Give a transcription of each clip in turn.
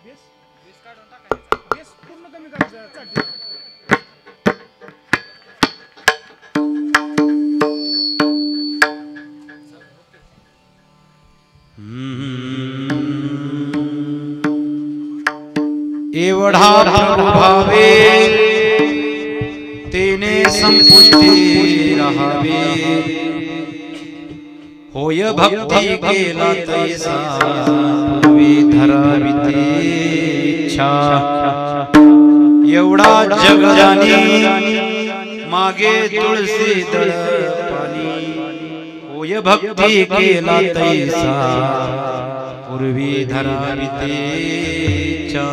Base base काढून टाकायचा base पूर्ण कमी करायचा चालते एवढा प्रभावे तेने संपुष्टी रहावे होय भक्ती केला तैसा पूर्वी धराविते इच्छा एवढा जग जानी मागे तुळसी दळ पाणी होय भक्ती केला तैसा पूर्वी धराविते इच्छा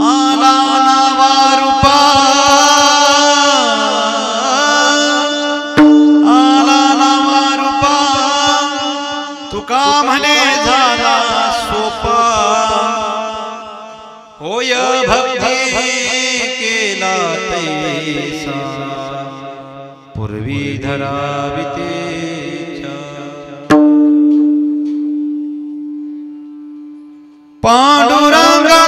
आला नवा रूपा आला नवा रूपा तुका म्हणे झाला सोपा होय भक्ती केला तैसा पूर्वी धराविते पांडुरंगा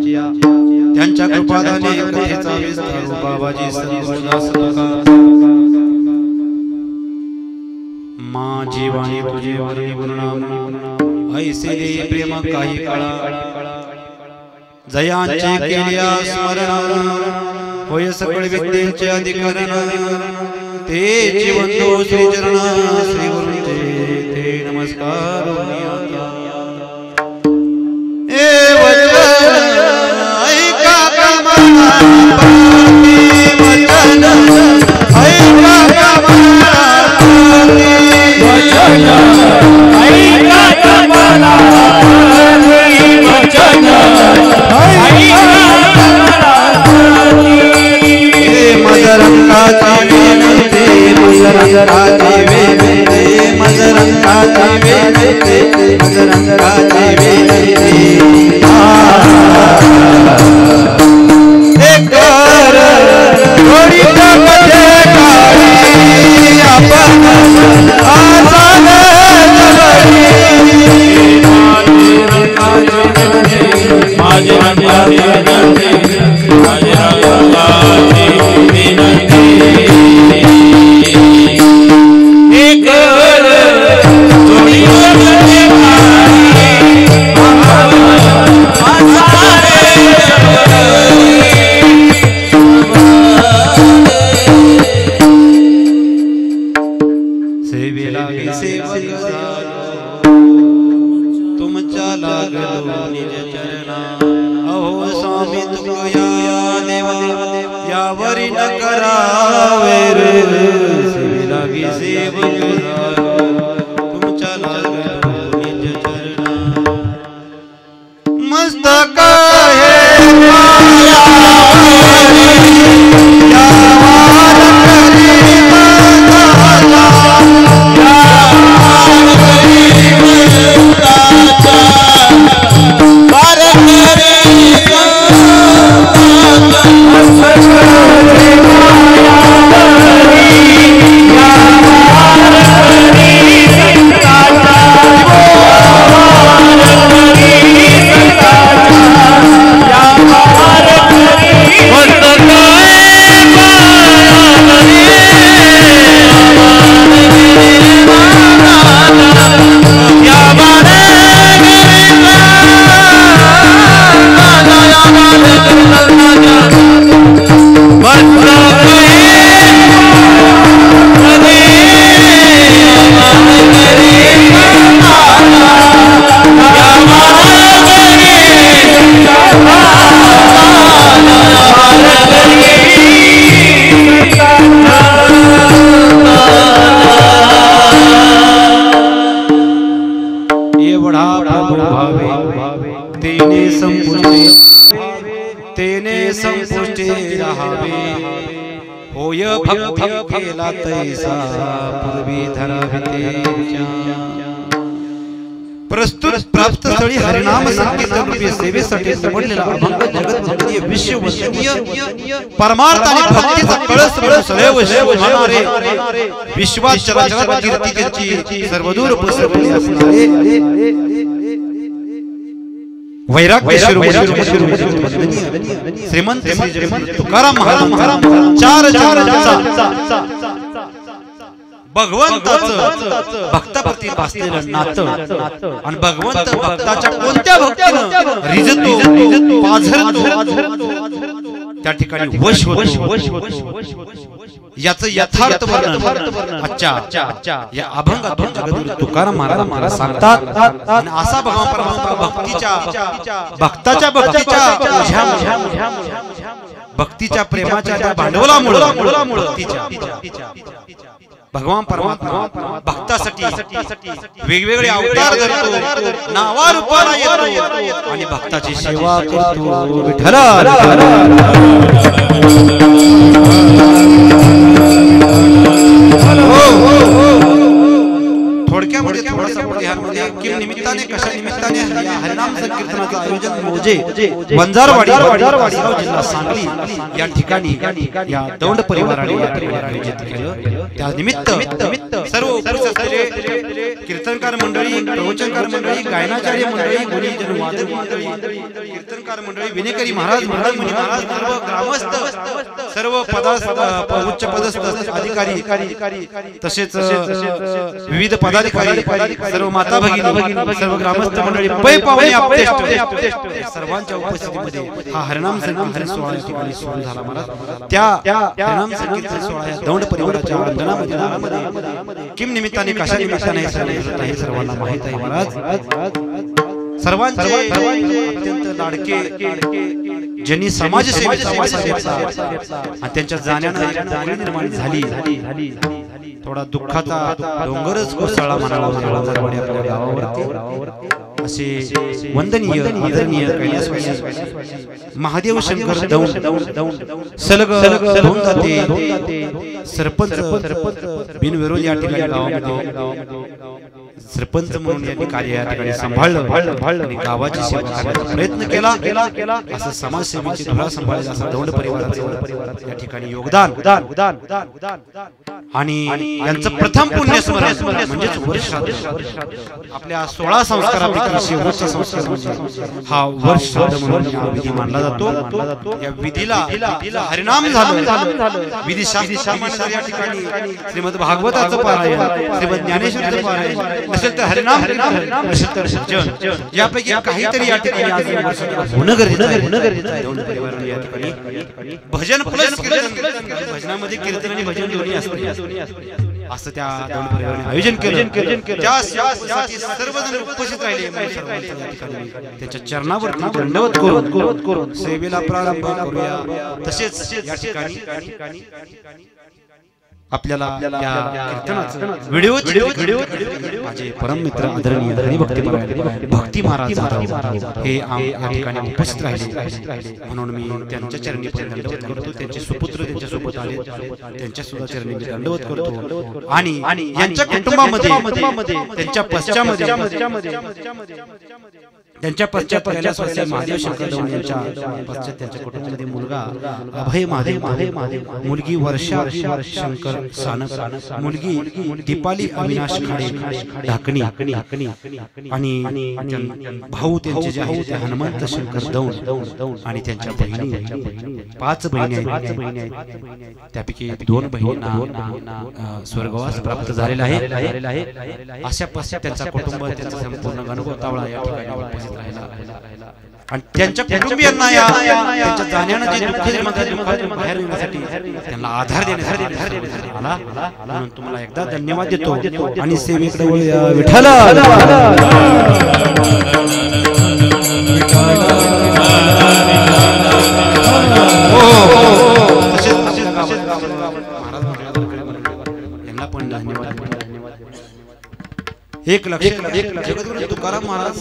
त्यांच्या कृपादाने कथेचा विस्तार बाबाजी सद्गुरुदास तुका माझी वाणी तुझे वाणी गुणनाम ऐसे दे प्रेम काही काळा जयांचे केल्या स्मरण होय सकळ विद्येचे अधिकरण ते जीवंतो श्री चरण श्री गुरुचे ते नमस्कार कौतुक या देवा यावरी न करावे रे लागी सेव तुमच्या लागलो निज चरणा मस्तक हे माया होय भक्त केला तैसा पूर्वी धराविते प्रस्तुत प्राप्त स्थळी हरिनाम संकीर्तन रूपी सेवेसाठी निवडलेला अभंग जगद्वंदनीय विश्ववंदनीय परमार्थ आणि भक्तीचा कळस म्हणून सदैव शोभणारे विश्वात चराचरात कीर्ती त्याची सर्वदूर पसरवली असणारे वैराग्य श्रीमंत तुकाराम महाराज चार भगवंताचं भक्ताप्रती भासलेलं नातं आणि भगवंत भक्ताच्या कोणत्या भक्तीनं रिजतो पाझरतो त्या ठिकाणी वश होतो याचं यथार्थ वर्णन आजच्या या अभंगातून जगद्गुरु तुकाराम महाराज सांगतात आणि असा भगवान परमात्मा भक्ताच्या भक्तीच्या प्रेमाच्या भांडवलामुळे भगवान परमात्मा भक्तासाठी वेगवेगळे अवतार धरतो नावारूपाला येतो आणि भक्ताची सेवा करतो विठ्ठला थोडक्यामध्ये थोडासा बिहारमध्ये किम निमित्ताने कशा निमित्ताने या हरिनाम संकीर्तनाचं आयोजन मोजे वंजारवाडी जिल्हा सांगली या ठिकाणी या दौंड परिवाराने आयोजित केलं त्या निमित्त सर्व उपस्थित असलेले कीर्तनकार मंडळी प्रवचनकार मंडळी गायनाचार्य मंडळी गुणीजन वादक मंडळी कीर्तनकार मंडळी विनेकरी महाराज मुनी महाराज सर्व ग्रामस्थ सर्व पदास्थ उच्च पदस्थ अधिकारी तसेच विविध पदाधिकारी सर्व माता भगिनी सर्व ग्रामस्थ मंडळी पै पावणे आपतेष्ट सर्वांच्या उपस्थितीमध्ये हा हरिनाम संकीर्तन सोहळा या ठिकाणी सुरू झाला महाराज त्या हरिनाम संकीर्तन सोहळा या दौंड परिवाराच्या वंदनामध्ये किम निमित्ताने कशा निमित्ताने हे सर्वांना माहित आहे महाराज सर्वांचे अत्यंत लाडके ज्यांनी समाजसेवेचा वासा घेतला आणि त्यांच्या जाण्याने निर्माण झाली थोडा दुःखाचा डोंगरच कोसळला म्हणावा आपल्या गावावरती असे वंदनीय आदरणीय कैलासवासी महादेव शंकर दौंड सलग सरपंच बिनविरोध या ठिकाणी गावामध्ये सरपंच म्हणून यांनी कार्य या ठिकाणी सांभाळलं आणि गावाची सेवा करण्याचा प्रयत्न केला असं समाजसेवेची धुरा सांभाळायला असं दौंड परिवाराचं या ठिकाणी योगदान आणि यांचं प्रथम पुण्यस्मरण म्हणजेच वर्ष आपल्या 16 संस्कारापैकी शेवटचा संस्कार म्हणजे हा वर्ष म्हणून विधी मानला जातो या विधीला हरिनाम झालं विधी शास्त्र या ठिकाणी श्रीमद भागवताचं पारायण श्रीमद ज्ञानेश्वरीचं पारायण नसेल तर हरिनाम नसेल तर भजन यापैकी काहीतरी या ठिकाणी होणं गरजेचं आहे दौंड परिवाराने या ठिकाणी भजन प्लस कीर्तन भजनामध्ये कीर्तन आणि भजन दोन्ही असते असं त्या दौंड परिवाराने आयोजन केलं. त्या सेवेसाठी सर्वजण उपस्थित राहिले. त्यांच्या चरणावरती दंडवत करून सेवेला प्रारंभ करूया. तसेच या ठिकाणी आपल्याला या कीर्तनाचं व्हिडिओ माझे परम मित्र आदरणीय हरिभक्ती भक्ती महाराज जाधव हे या ठिकाणी उपस्थित राहिले. म्हणून मी त्यांच्या चरणी दंडवत करतो. त्यांचे सुपुत्र त्यांच्या सोबत आले, त्यांच्या सुद्धा चरणी मी दंडवत करतो. आणि यांच्या कुटुंबामध्ये त्यांच्या पश्चात कैलासवासी महादेव शंकर दौंड यांच्या पश्चात त्यांच्या कुटुंबामध्ये मुलगा अभय महादेव, मुलगी वर्षा शंकर सानप, मुलगी दीपाली अविनाश खाडे ढाकणी आणि भाऊ त्यांचे जे आहेत ते हनुमंत शंकर दौंड आणि त्यांच्या बहिणी 5 बहिणी आहेत. त्यापैकी 2 बहिणींना स्वर्गवास प्राप्त झालेला आहे. अशा पश्चात त्यांचा कुटुंब त्यांचा संपूर्ण गणगोतावळा या ठिकाणी उपस्थित राहिला आणि त्यांच्या कुटुंबियांना त्यांच्या जाण्यानं जे दुःखातून बाहेर येण्यासाठी त्यांना आधार देण्यासाठी आला. म्हणून तुम्हाला एकदा धन्यवाद देतो आणि सेवेकडे वळूया. विठ्ठल यांना पण धन्यवाद. एक लक्ष जगद्गुरु तुकाराम महाराज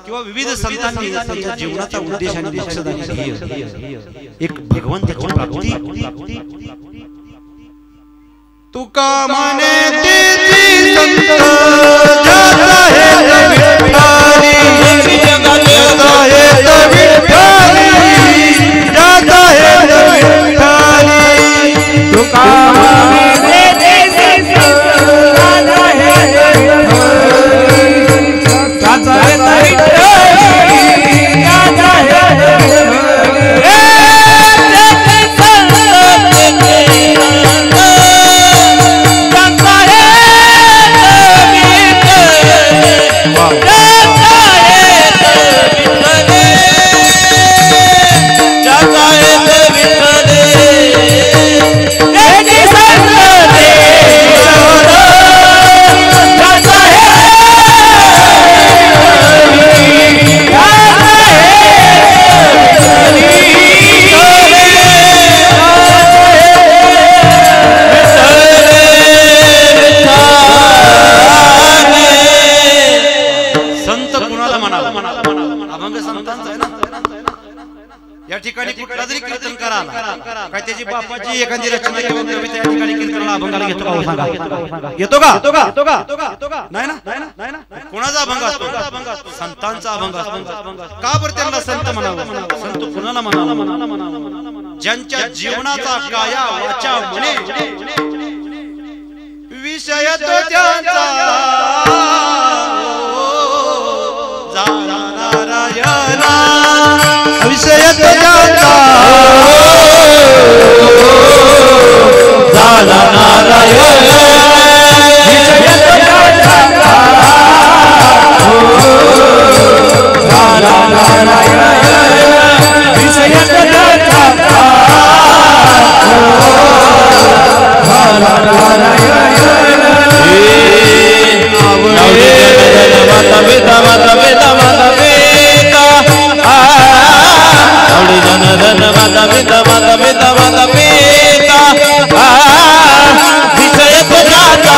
किंवा विविध संतांनी त्यांच्या जीवनाचा उद्देश आणि मकसद आणि ध्येय एक भगवंताची प्राप्ती. तुका म्हणे तेची संत जाता है विठ्ठली, जाता है विठ्ठली, जाता है विठ्ठली. तुका त्याची बापाची एखादी रचना किंवा कविता या ठिकाणी कीर्तनाला अभंगाला घेतो का सांगा? येतो का? नाही ना. कोणाचा अभंग असतो? संतांचा अभंग असतो. का बरं त्यांना संत म्हणावं? संत कुणाला म्हणावं? ज्यांच्या जीवनाचा काया वाचा म्हणे विषय तो त्यांचा झाला नारायणा, विषय तो त्यांचा झाला नारायण, विषय तो त्यांचा झाला नारायण, विषय तो त्यांचा झाला नारायण. माता पिता माता पिता माता पिता आवडी जनधन माता पिता माता पिता माता पिता विषय तो जाता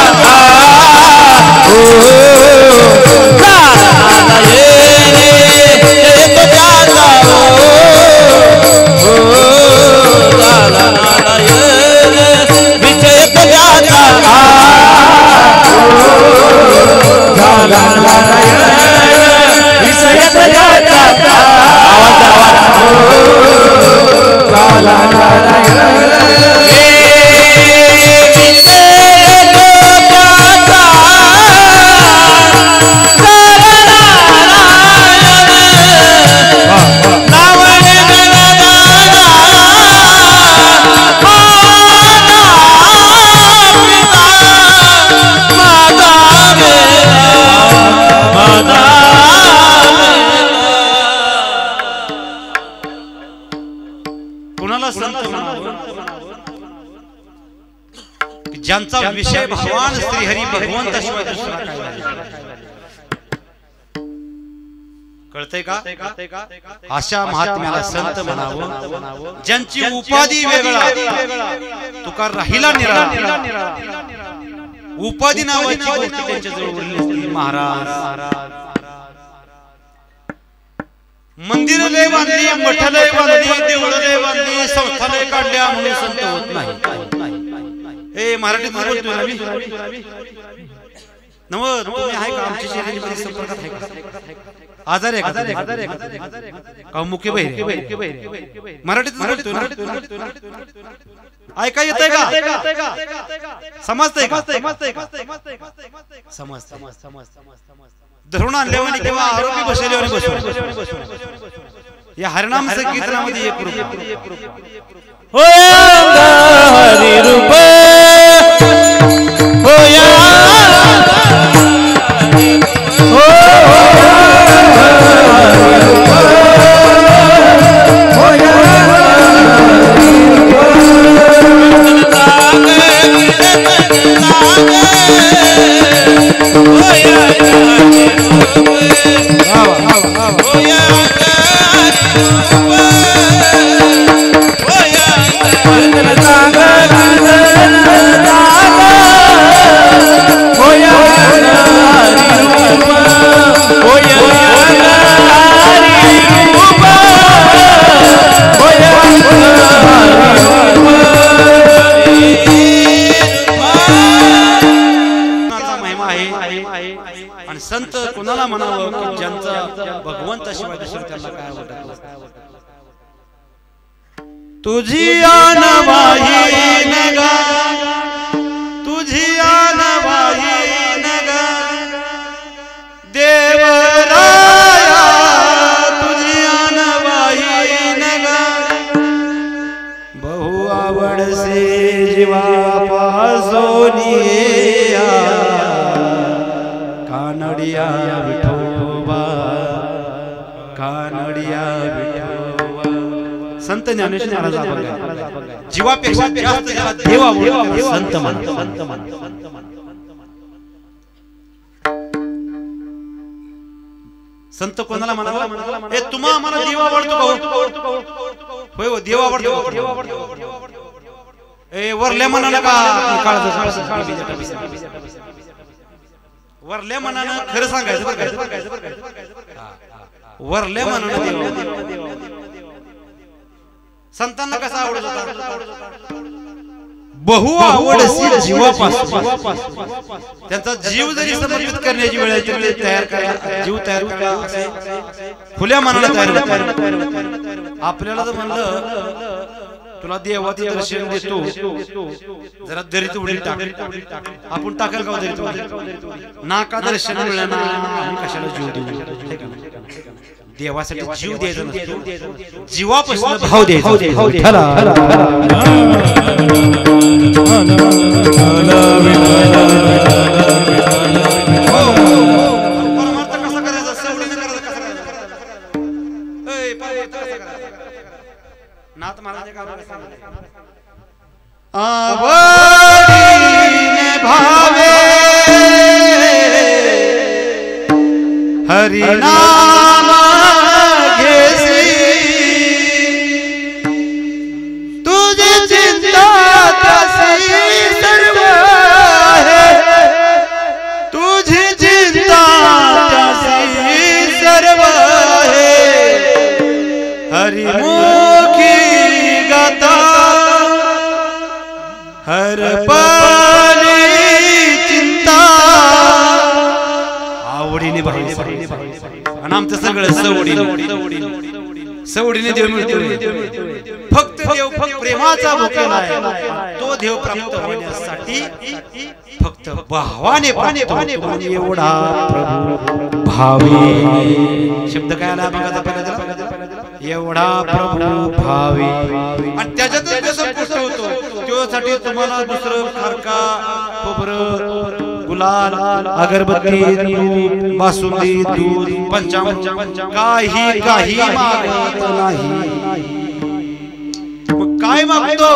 ज्यांचा विषय भगवान श्रीहरी भगवंत शिवाय दुसरा काय नाही. कळतंय का? अशा महात्म्याला संत म्हणावं ज्यांची उपाधी वेगळा तुका राहिला निराळा. उपाधी नावाची गोष्ट त्यांच्या जवळ उरली असती. महाराज मंदिर लय बांधली, मठ लय बांधली, देवळ लय बांधली, संस्था लय काढल्या म्हणून संत होत नाही. ए मराठीत बोलतोय ना मी. नवं तुम्ही आहे का आमच्या शरीरामध्ये संपर्कात आहे का? आजारी आहे का मुके बहिरे मराठीत बोलतोय ना. ऐका येतंय का? समजतंय का? समजतंय. धरून आणल्यावर किंवा आरोपी बसल्यावर बसवलं. या हरिनाम संकीर्तनामध्ये एक रूप हो हरी रूप हो या संत कोणाला म्हणावं ज्यांचा भगवंत शिवाय दुसरं त्यांना काय आवडत. तुझी आनवाही नगा तुझी आनवाही नगा देवराया तुझी आनवाही नगा बहु आवडसे जीवा पासोनिया कानडिया विठोबा कानडिया विठोबा. संत ज्ञानेश्वर महाराज जीवापेक्षा जास्त ज्याला देव आवडतो संत म्हणतात. संत कोणाला म्हणावा ए तुम्हा आम्हाला देव आवडतो का? होय हो देव आवडतो. ए वरल्या म्हणाला का वरल्या मनानं खरं सांगायचं वरल्या मनानं संतांना कसा आवडत होता? बहु आवडसी जीवापासून. त्यांचा जीव जरी समर्पित करण्याची वेळ आली तरी तयार करायला जीव तयार करायला खुल्या मनाला तयार. आपल्याला जर म्हणलं तुला देवाचं दर्शन देतो जरा दरीत उडी टाक आपण टाकेल का दरीत उडी? नाका दर्शन मिळणार आणि कशाला जीव देऊ? देवासाठी जीव द्यायचा नसतो जीवापासून भाव द्यायचा. परमार्थ कसा करायचा? सवडीने करायचा. कसा करायचा? परमार्थ कसा करायचा? नाथ महाराज आवडीने भावे हरि नाम घेसी तुझी चिंता तसी सर्व है तुझी चिंता तसी सर्व है हरि हर पाली चिंता आवडीने आणि आमचं सगळं सवडीने देव मिळतो. फक्त देव प्रेमाचा भुकेला आहे. तो देव प्राप्त होण्यासाठी फक्त भावाने एवढा प्रभू भावे शब्द काय आला बघा पहिला एवढा प्रभू भावे आणि त्याच्यातच कसं पुष्ट होतो. त्यासाठी तुम्हाला दुसरं खारका खोबरं गुलाल अगरबत्ती बासुंदी दूध पंचामृत काही मागत नाही. मग काय मागतो?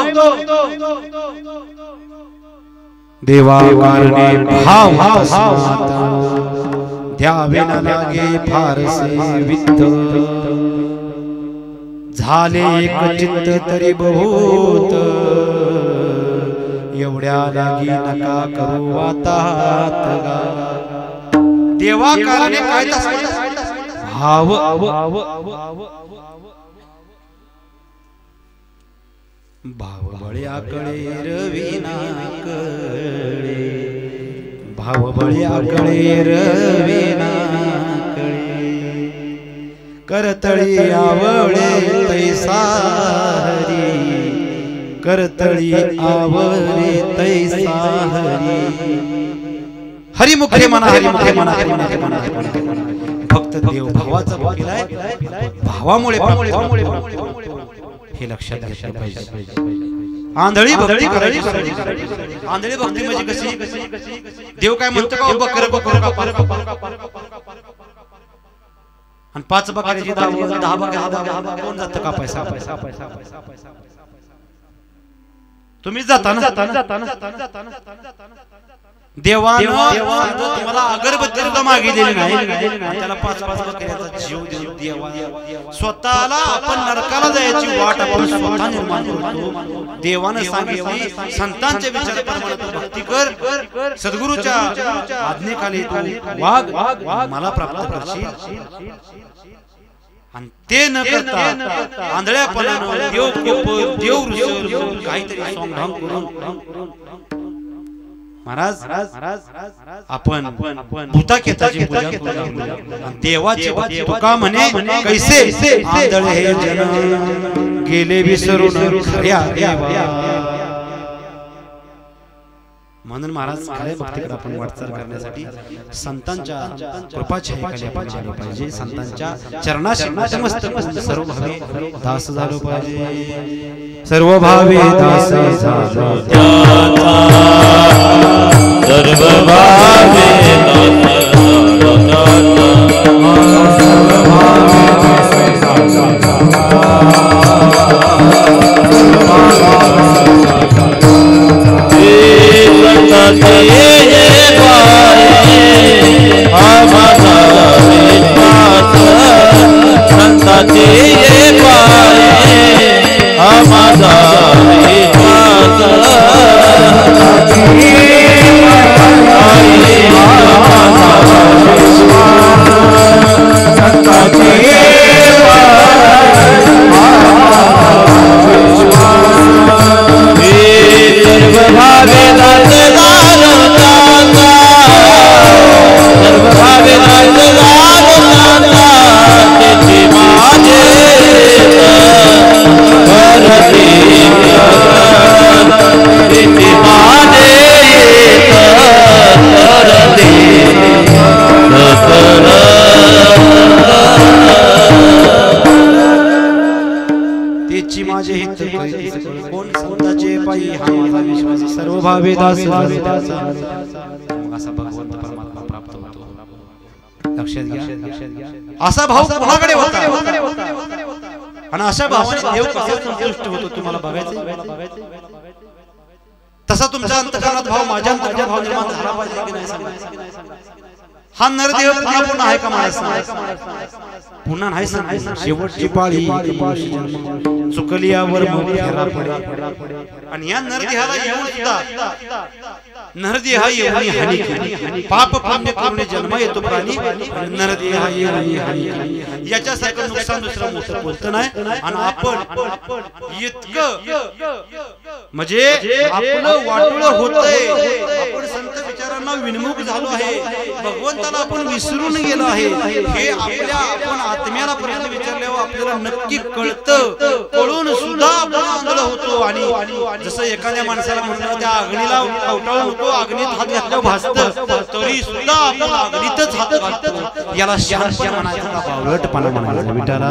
देवा कारणे भाव द्यावे न लागे फारसे वित्त झाले एक चित्त तरी बहुत एवढ्या लागी नका करू वातात देवा कारणे काय भाव भाव बळ्याकडे रविनाकडे भाव बळ्याकडे रविनाकडे करतळी आवळे तैसा हरी करतळी आवळे तैसा हरी हरिमुखे म्हणा हरिमुखे म्हणा हरिमुखे म्हणा फक्त देव भावाचा भोगीलाय भावामुळे हे लक्षात घेतलं पाहिजे आंधळी भक्ती करायची आंधळी भक्ती म्हणजे कशी देव काय म्हणतो का बकर बकर आणि 5 बकऱ्याची 10 बकऱ्या कोण जातं का पैसा तुम्हीच जाता ना देवानं तुम्हाला अगरबत्ती सुद्धा मागितलेली नाही त्याला 5 बकऱ्याचा जीव देवा स्वतःला आपण नरकाला जायची वाट आपण स्वतः निर्माण करतो देवानं सांगितली संतांच्या विचाराप्रमाणे तू भक्ती कर सद्गुरूच्या आज्ञेखाली तू वाघ मला प्राप्त करशील आणि ते न करता आंधळ्यापणानं देव काहीतरी सोंगढांग करून महाराज आपण भूताकेताची पूजा करू देवाची भक्ती तुका म्हणे कैसे आंधळे हे जन गेले विसरून खऱ्या देवा म्हणून महाराज खऱ्या भक्तीकडे आपण वाटचाल करण्यासाठी संतांच्या कृपाछायेखाली आपण झालो पाहिजे संतांच्या चरणाशी नतमस्तक सर्व भावे दास झालो पाहिजे सर्व भावे दास झालो सर्व भावे सर्व भावे दास असा भगवंत परमात्मा प्राप्त होतो लक्षात घ्या असा भाव कोणाकडे होता आणि अशा भावाने देव कसा संतुष्ट होतो तुम्हाला बघायचं तसा तुमच्या अंतःकरणात भाव माझ्या अंतःकरणात भाव निर्माण झाला पाहिजे की नाही हा नरदेव पुन्हा पुन्हा आहे का महाराज पुन्हा नाही शेवटची पाळी चुकली यावर फेरा पडे आणि या नरदेहाला येऊन सुद्धा नरदेह येऊन हानी केली पाप पुण्य करून जन्म येतो प्राणी नरदेह येऊन हानी केली याच्यासारखं नुकसान दुसरं मोठं बोलतं नाही आणि आपण इतकं म्हणजे आपलं वाटोळं होतंय आपण संत विचारांना विनमुख झालो आहे भगवंताला आपण विसरून गेलो आहे हे आपल्या आपण आत्म्याला प्रश्न विचारल्यावर आपल्याला नक्की कळतं कळून सुद्धा आपण आंधळ होतो आणि जसं एखाद्या माणसाला म्हणलं त्या अग्नीला कवटाळून होतो अग्नीत हात घातल्यावर भासतं तरी सुद्धा आपण अग्नीतच हात घालतो याला शांत म्हणायचं बावळटपणा म्हणायचं विठाला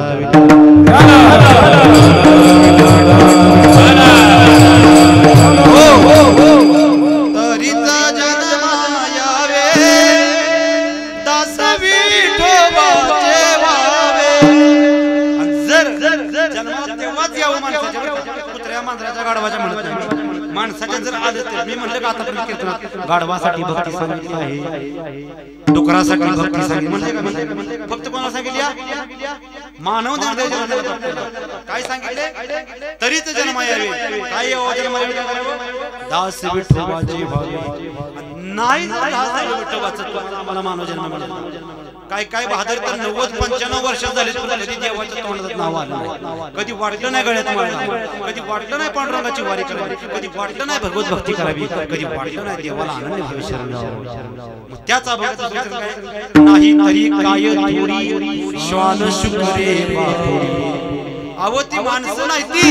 माणसाच्या जर आलं तर मी म्हणलं का आता कीर्तनात गाढवासाठी भक्ती सांगितली आहे, डुकरासाठी भक्ती सांगितली म्हणले का? फक्त कोणाला सांगितली? मानव काय सांगितले? तरीच जन्म यावे. काय जन्म यावे? दास विठोबाची भावी नाही. मला मानव जन्म मिळाला. काय काय बहादर तर 90-95 वर्ष झाले कधी देवाच्या तोंडात नाव आलं नाही, कधी वाटलं नाही गळ्यात माळा, कधी वाटलं नाही पांडुरंगाची वारी करावी, कधी वाटलं नाही भगवत भक्ती करावी, कधी वाटलं नाही देवाला आनंद भावे शरण जावं. त्याचा नाही तरी काय थोडी श्वान शुक्रे बापुरी. अवती माणसं नाही ती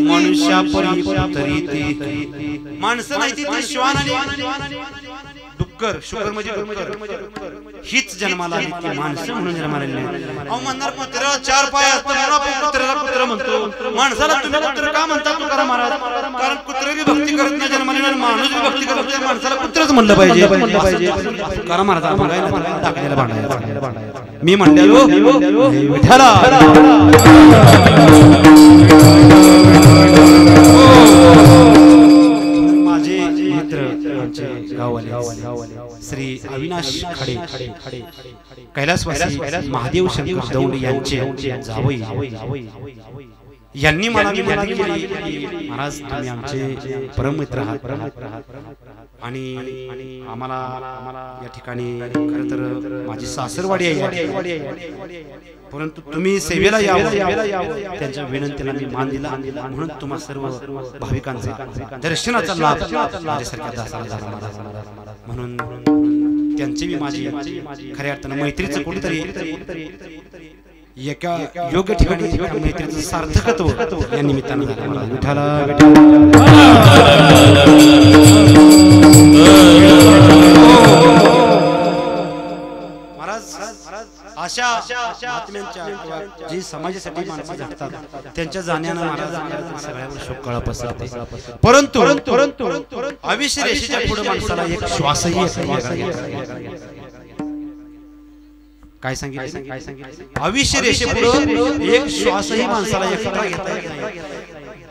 मनुष्या परी तरी ती माणसं नाही ती श्वान आणि डुक्कर. शुक्र म्हणजे डुक्कर हीच जन्माला आली ती माणसं म्हणून जन्माला आली. अहो म्हणणार कुत्र्याला 4 पाय असतात म्हणून आपण कुत्र्याला कुत्र म्हणतो. माणसाला तुम्ही कुत्र का म्हणता तुकाराम महाराज? कारण कुत्रे बी भक्ती करत नाही जन्माला आणि माणूस बी भक्ती करत नाही. माणसाला कुत्रच म्हणलं पाहिजे. तुकाराम महाराज टाकलेला भांडायला मी म्हणलेलो विठ्ठला माझे मित्र गाववाले श्री अविनाश खडे कैलासवासी महादेव शंकर दौंड यांचे जावई यांनी मला विनंती केली, महाराज तुम्ही आमचे परममित्र आहात आणि आम्हाला या ठिकाणी खरं तर माझी सासरवाडी आहे, परंतु तुम्ही सेवेला यावं. त्यांच्या विनंतीला मी मान दिला म्हणून तुम्हा सर्व भाविकांचा दर्शनाचा लाभ माझ्यासारख्या दासाला झाला. म्हणून त्यांची मी माझी खऱ्या अर्थानं मैत्रीचं कुठेतरी एका योग्य ठिकाणी मैत्रीचं सार्थकत्व या निमित्तानं झालं. विठ्ठला महाराज अशा महात्म्यांच्या जी समाजासाठी माणसं झटतात त्यांच्या जाण्यानं महाराज सगळ्यावर शोककळा पसरते. परंतु आयुष्य रेषेच्या पुढे माणसाला एक श्वासही काय सांगितलं? आयुष्य रेषेपुढे एक श्वासही माणसाला एकटा घेता येत नाही.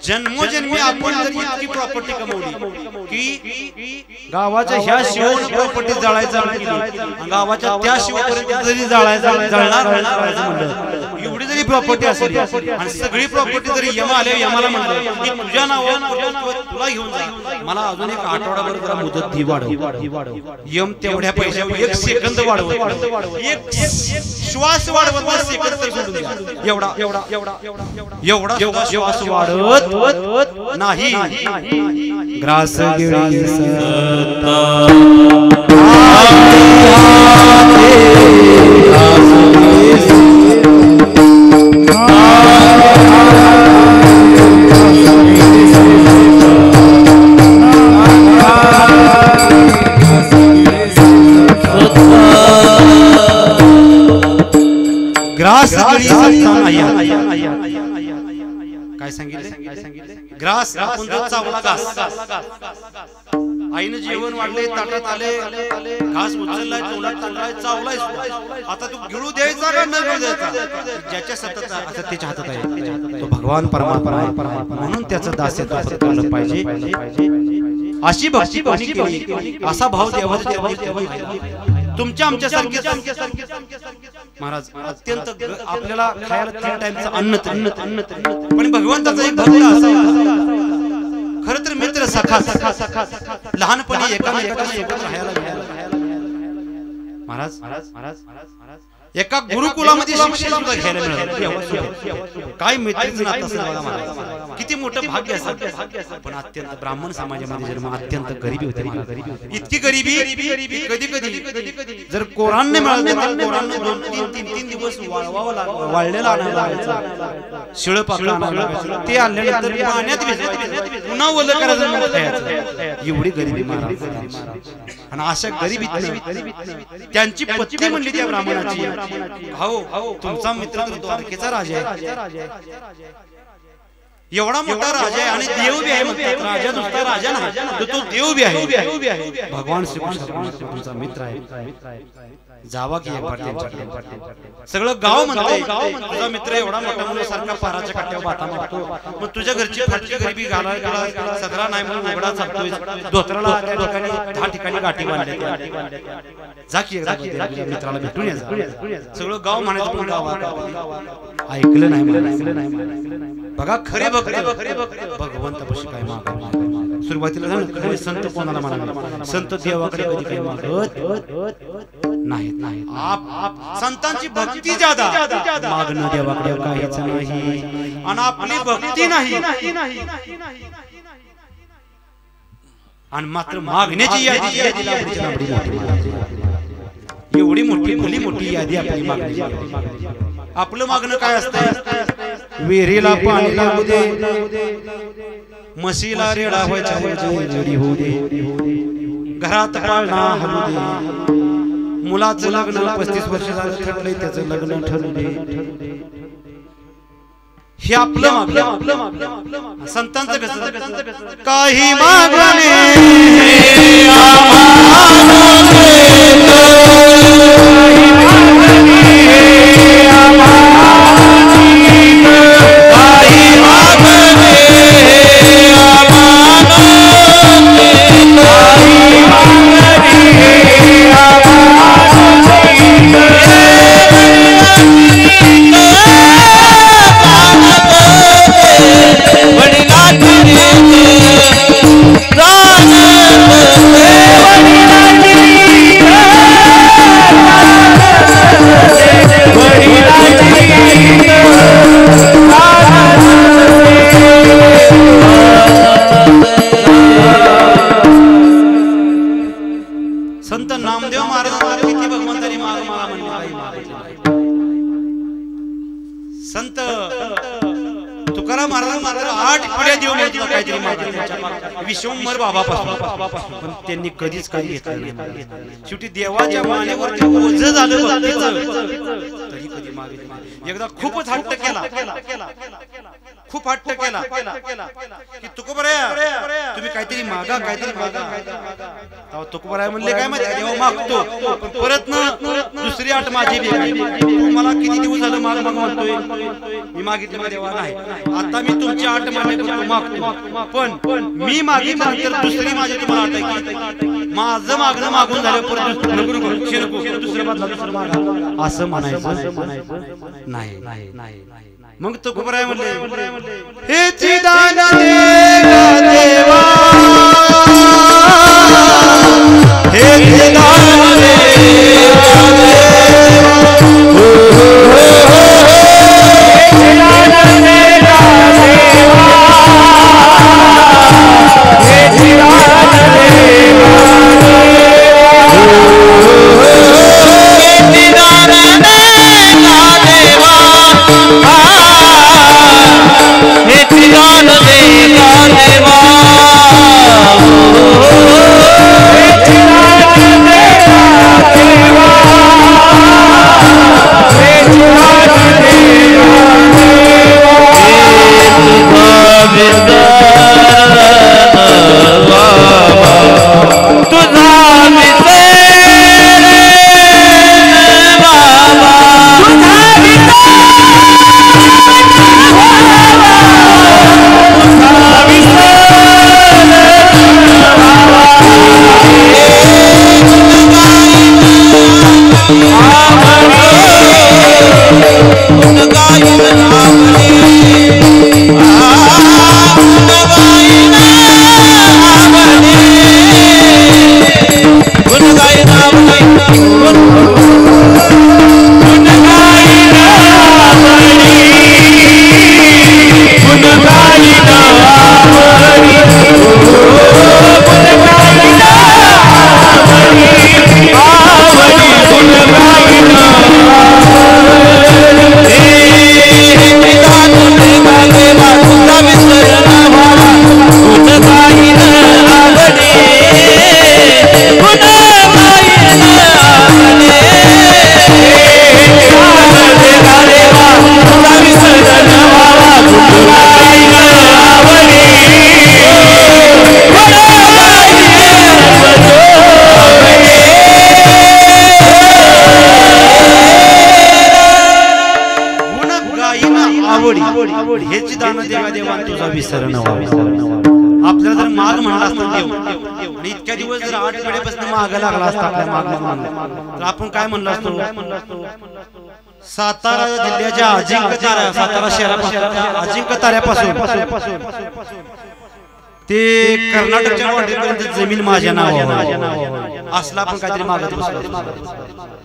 जन्मोजन्मी आपण जर इतकी प्रॉपर्टी कमवली की गावाच्या ह्या शिवण प्रॉपर्टी जळायचं, गावाच्या त्या शिवपर्यंत जरी जळणार एवढी जरी प्रॉपर्टी असेल आणि सगळी प्रॉपर्टी जरी यमा आले यमाला म्हणलं की तुझ्या नावावर तुला घेऊन जा, मला अजून एक आठवडाभर जरा मुदत दी वाढव. यम तेवढ्या पैशावर 1 सेकंद वाढवत, 1 श्वास वाढवत, सेकंद सोडून द्या. एवढा श्वास वाढवत नाही. ग्रास गिरी ग्रास काय सांगितले? ग्रास आपण जो चावला घास, आईने जेवण वाढले, ताटात आले, घास उचललाय, तोंडात टाकलाय, चावलाय, आता तू गिळू द्यायचा का न गिळू द्यायचा? ज्याच्या सत्तेच्या हातात आहे तो भगवान परमात्मा आहे, म्हणून त्याचं दास्यत्व पत्करलं पाहिजे. अशी भक्ती कोणी केली, असा भाव देवाचा तुमच्या आमच्या सारखे महाराज अत्यंत आपल्याला खायला 3 टाइमचं अन्न पण भगवंताचा एक भक्त असावा. खरं तर मित्र सखा लहानपणी एकामेकाच्या सोबत राहायला महाराज एका गुरुकुलामध्ये शिक्षण सुद्धा घ्यायला मिळालं. काय मैत्रीचं नातं असेल बघा महाराज, किती मोठं भाग्य असेल. पण अत्यंत ब्राह्मण समाजामध्ये जन्म, अत्यंत गरिबी होती. इतकी गरिबी कधी जर कोरान नाही मिळालं, कोरान 2-3 दिवस वाळवावं लागलं, वाळलेला आणायला, शिळ पाकळं आणायला, ते आणल्यानंतर पाण्यात भिजवायचं, पुन्हा ओलं करायचं. एवढी गरिबी महाराज. आणि अशा गरिबीत त्यांची पत्नी म्हणली त्या ब्राह्मणाची, हो तुमचा मित्र द्वारकेचा राजा आहे, एवढा मोठा राजा आहे आणि देव बी आहे म्हणतात. राजा नुसता राजा नाही तर तो देव बी आहे. भगवान श्रीकृष्ण तुमचा मित्र आहे. जावा की एक बार त्यांच्याकडे. सगळं गाव म्हणतंय तुझा मित्र एवढा मोठा म्हणून सारखा पाराच्या काट्यावर बाता मारतो. मग तुझ्या घरची फाटकी गरिबी घालायला सदरा नाही म्हणून उघडा चालतोय. धोत्राला 10 ठिकाणी गाठी बांधल्या. जा की मित्राला भेटून या. सगळं गाव म्हणायचं पण गावात ऐकलं नाही. बघा खरे भगवंतापाशी काय मागत. सुरुवातीला खरे संत कोणाला म्हणाले. संत देवाकडे कधी काही मागत नाहीत. संतांची भक्ती ज्यादा, मागणं देवाकडे काहीच नाही आणि आपली भक्ती नाही आणि मात्र मागण्याची यादी एवढी मोठी भली मोठी यादी आपली मागणी. आपलं मागणं काय असतं. विहिरीला पाणी लागू दे, म्हशीला रेडा व्हायच्या जडी होऊ दे, घरात पाळणा हलू दे, मुलाचं लग्न 35 वर्ष झालं ठरलंय त्याचं लग्न ठरू दे. हे आपलं मागणं. संतांचं कसं काही मागणे संत नामदेव महाराजांना किती भगवंतांनी माग म्हणले. संत तुकाराम महाराज मात्र 8 पिढ्या देव मागितलं काहीतरी मागितलं विश्वंभर बाबापासून. पण त्यांनी कधीच काही घेतलं नाही. शेवटी देवाच्या मानेवरती ओझ झालं तरी कधी मागितलं. एकदा खूपच हट्ट केला की तुकोबराया तुम्ही काहीतरी मागा. तेव्हा तुकोबराया म्हणले काय माहिती देव मागतो पण परत न दुसरी आठ माझी तू मला किती दिवस झालं माग म्हणतोय. मी मागितलं देवा नाही. आता मी तुमची आठ मागतो पण मी मागितल्यानंतर दुसरी माझी तुम्हाला आठ की माझं मागणं मागून झालं परत दुसरं मागा असं म्हणायचं नाही. मग तुकोबराया म्हणले हे चिदान देवा हे चिदान हे विसरण आपल्याला जर माग म्हणला असता देव आणि इतक्या दिवस जर 8 वेळेपासून माग लागला असता आपल्या माग तर आपण काय म्हणलो असतो सातारा जिल्ह्याच्या अजिंक्य ताऱ्या सातारा शहरापासून अजिंक्य ताऱ्यापासून ते कर्नाटकच्या वाटेपर्यंत जमीन माझ्या नावावर असला आपण काहीतरी मागत बसलो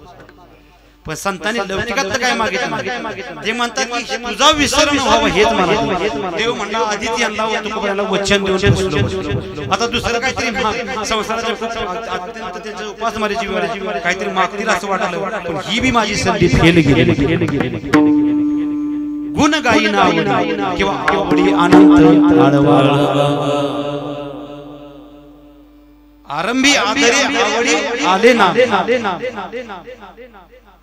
पण संतांनी लौकिकात काय मागितलं ते म्हणतात की तुझा विसरण व्हावा हेच म्हणा देव म्हणला आधीच यांना तुकोबांना वचन देऊन बसलो आता दुसरं काहीतरी संसाराच्या अत्यंत त्यांच्या उपासमारीची वेळ काहीतरी मागतील असं वाटलं पण ही बी माझी संधी फेल गेली गुण गायीना किंवा आवडी अनंत आरंभी आवडी आले ना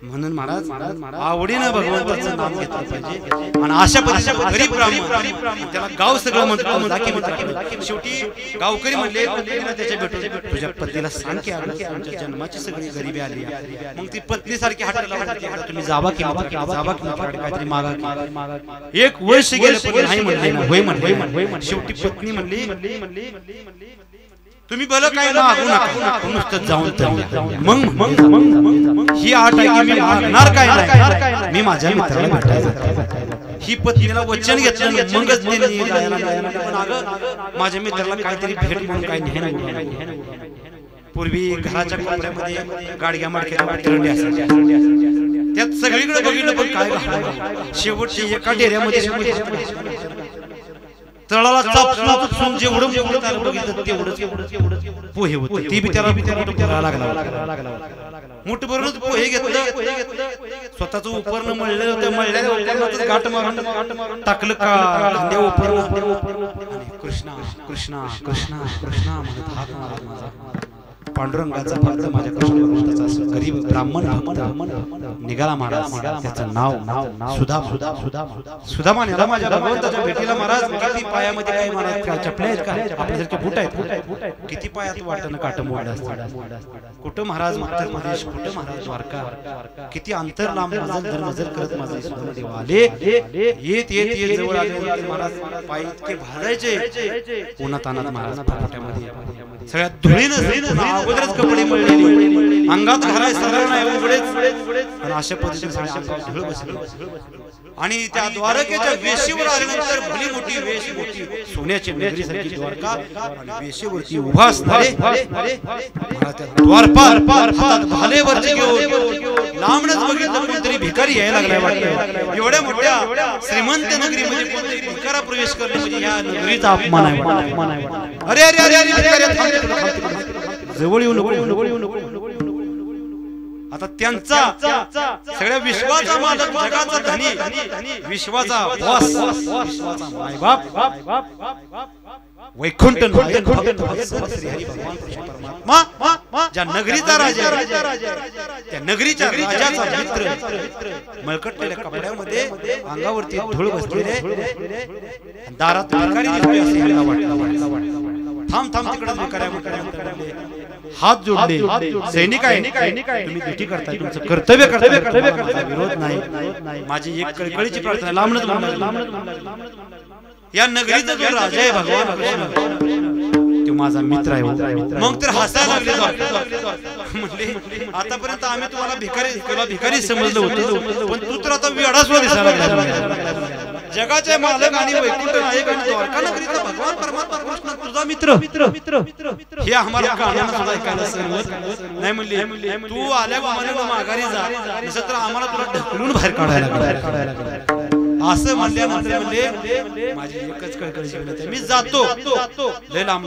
म्हणून महाराज आवडीनं भगवंताचं नाम घेतलं पाहिजे आणि अशा पद्धतीने गरीब ब्राह्मण त्याला गाव सगळं म्हणतो शेवटी गावकरी म्हणले त्याच्या भेटून तुझ्या पत्नीला सांग की तुमच्या जन्माची सगळी गरिबी आली मग ती पत्नी सारखी हाताला तुम्ही जावा की काहीतरी मागा एक वर्ष गेलं पण नाही म्हणले ना होय म्हणले शेवटी पत्नी म्हणली तुम्ही भलं काय मागू नका नुसतं जाऊन मग ही आठ आहे की मी मागणार काय नाही मी माझ्या मित्राला भेटायचं ही पत्नीला वचन घेतलं मगच पण अगं माझ्या मित्राला काहीतरी भेट म्हणून काही नाही पूर्वी घराच्या कोपऱ्यामध्ये गाडग्या माडक्या तिरंडी असायच्या त्यात सगळीकडे बघितलं पण काय शेवटची एका डेऱ्यामध्ये तळाला चापसून जेवढं बघितलं तेवढंच पोहे होते ती बी त्याला लागला मोठ भरूनच पोहे घेतलं स्वतःच उपरणं मळलेलं होतं मळलेल्या गाठ मारून टाकलं का खांद्या उपरणं कृष्णा कृष्णा कृष्णा कृष्णा म्हणत हाक मारत माझा पांडुरंगाचा भक्त माझ्या कृष्ण भगवंताचा गरीब ब्राह्मण निघाला महाराज त्याचं नाव सुदामा नेला माझ्या भगवंताच्या भेटीला महाराज किती पायामध्ये काही महाराज चपल्या आहेत का आपल्यासारखे बूट आहेत किती पायात वाटणं काट मोडलं असतं कुठं महाराज उत्तर प्रदेश कुठं महाराज द्वारका किती अंतर लांब नजर करत माझे सुदामा देव आले येत जवळ आले महाराज पाय इतके भाजायचे उन्हात आणत महाराज पाट्यामध्ये सगळ्यात धुळीनं अगोदरच कपडे मळलेली अंगात घालाय सरळ नाही उघडेच आणि अशा पद्धतीने धूळ बसली आणि त्या द्वारकेच्या वेशीवर आल्यानंतर भली मोठी वेश मोठी सोन्याची नगरी सारखी द्वारका आणि वेशीवरती उभा असणारे त्या द्वारपाल हातात भालेवरती घेऊन लांबनच बघितलं कोणतरी भिकारी यायला लागलाय वाटतं एवढ्या मोठ्या श्रीमंत नगरीमध्ये कोणतरी भिकारा प्रवेश करणे म्हणजे या नगरीचा अपमान आहे अरे अरे अरे अरे जवळ येऊ नको आता त्यांचा सगळ्या विश्वाचा मालक जगाचा धनी विश्वाचा बॉस विश्वाचा मायबाप वैकुंठ परमात्मा ज्या नगरीचा राजा त्या नगरीच्या राजाचा मित्र मळकटलेल्या कपड्यामध्ये अंगावरती धूळ बसलेले दारात भिकारी दिसतोय असं यांना वाटलं थांब तिकडे भिकाऱ्या हात जोडले सैनिक आहे तुम्ही ड्युटी करताय तुमचं कर्तव्य करताय विरोध नाही माझी एक कळकळीची प्रार्थना लांबनच या नगरीचा जो राजा आहे भगवान कृष्ण तो माझा मित्र आहे मग तर हसायला लागले म्हणले आतापर्यंत आम्ही तुला भिकारी समजलं होतं पण तू तर आता वेडासुद्धा दिसायला लागला जगाचे मालक आणि वैकुंठ नायक आणि द्वारका नगरीचा भगवान परमात्मा कृष्ण तुझा मित्र हे आम्हाला कानानं सुद्धा ऐकायला सहमत नाही म्हणले तू आल्या मला माघारी जा नसेल तर आम्हाला तुला ढकलून बाहेर काढायला लागेल असं म्हणल्यानंतर म्हणले माझी एकच कळकळीची विनंती मी जातो लय लांब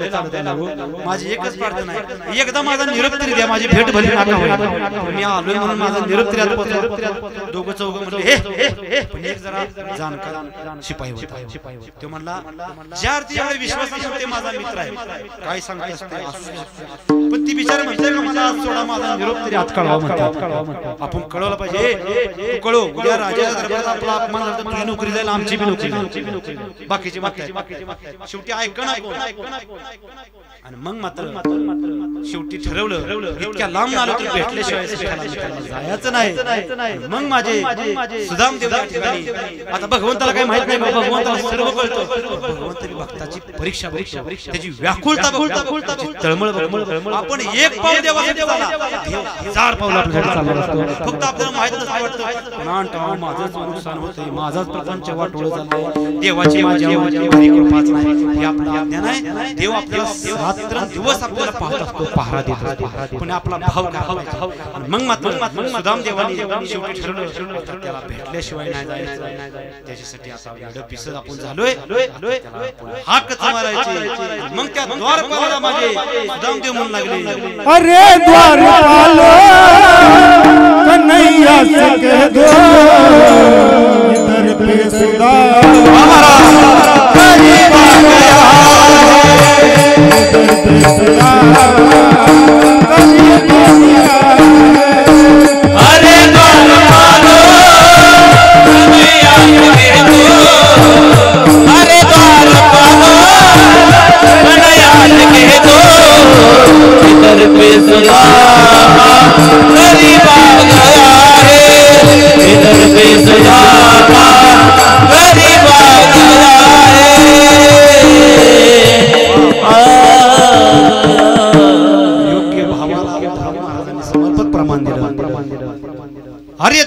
माझी एकच प्रार्थना आहे एकदा माझा निरोप तरी द्या माझी भेट भली नका मी आलोय म्हणून माझा निरोप तरी आलो दोघं चौघं म्हणले हे पण एक जरा जाणकार शिपाई होता तो म्हणला ज्या अर्थी एवढे विश्वासाने होते माझा मित्र आहे काय सांगते असते पण ती बिचारी म्हणते मला सोडा माझा निरोप तरी आत काढावा म्हणतात आपण कळवलं पाहिजे तू कळव उद्या राजाच्या दरबारात आपला अपमान झाला मला नोकरी जाईल आमची बी नोकरी बाकीचे मागतात शेवटी ऐकणं कोण आणि मग मात्र शेवटी ठरवलं इतक्या लांब आलो तर भेटल्याशिवाय जायचं नाही मग माझे सुदाम देव या ठिकाणी आता भगवंताला काही माहित नाही भगवंताला सर्व कळतं भगवंताची भक्ताची परीक्षा त्याची व्याकुलता तळमळ आपण एक पाऊल देवासाठी चालला चार पाऊल आपल्यासाठी चालला असतो फक्त आपल्याला माहित नसतं माझंच नुकसान होतंय माझाच प्रपंच वाटोळ चाललंय देवाची माझ्यावर कृपाच नाही हे आपलं अज्ञान आहे देव आपल्याला रात्रंदिवस आपल्याला पाहत असतो पहारा देत असतो पण आपला भाव काय मग मात्र सुदाम देवानी शेवटी ठरवलं त्याला भेटल्याशिवाय नाही जायचं त्याच्यासाठी आता एवढं पिसत आपण झालोय हाक मारायची मग त्या द्वारपालाला माझे सुदाम देव म्हणू लागले अरे द्वारपालो कन्हैया से कह दो इधर पे सुदाम गरीब आ गया इधर पे सुदाम गरीब आ गया अरे द्वारपालो कन्हैया से कह दो अरे द्वारपालो कन्हैया से कह दो इधर पे सुदाम गरीब आ गया है इधर पे सुदाम गरीब आ गया योग्य भावाला महाराजांनी समर्पक प्रमाण दिलं अरे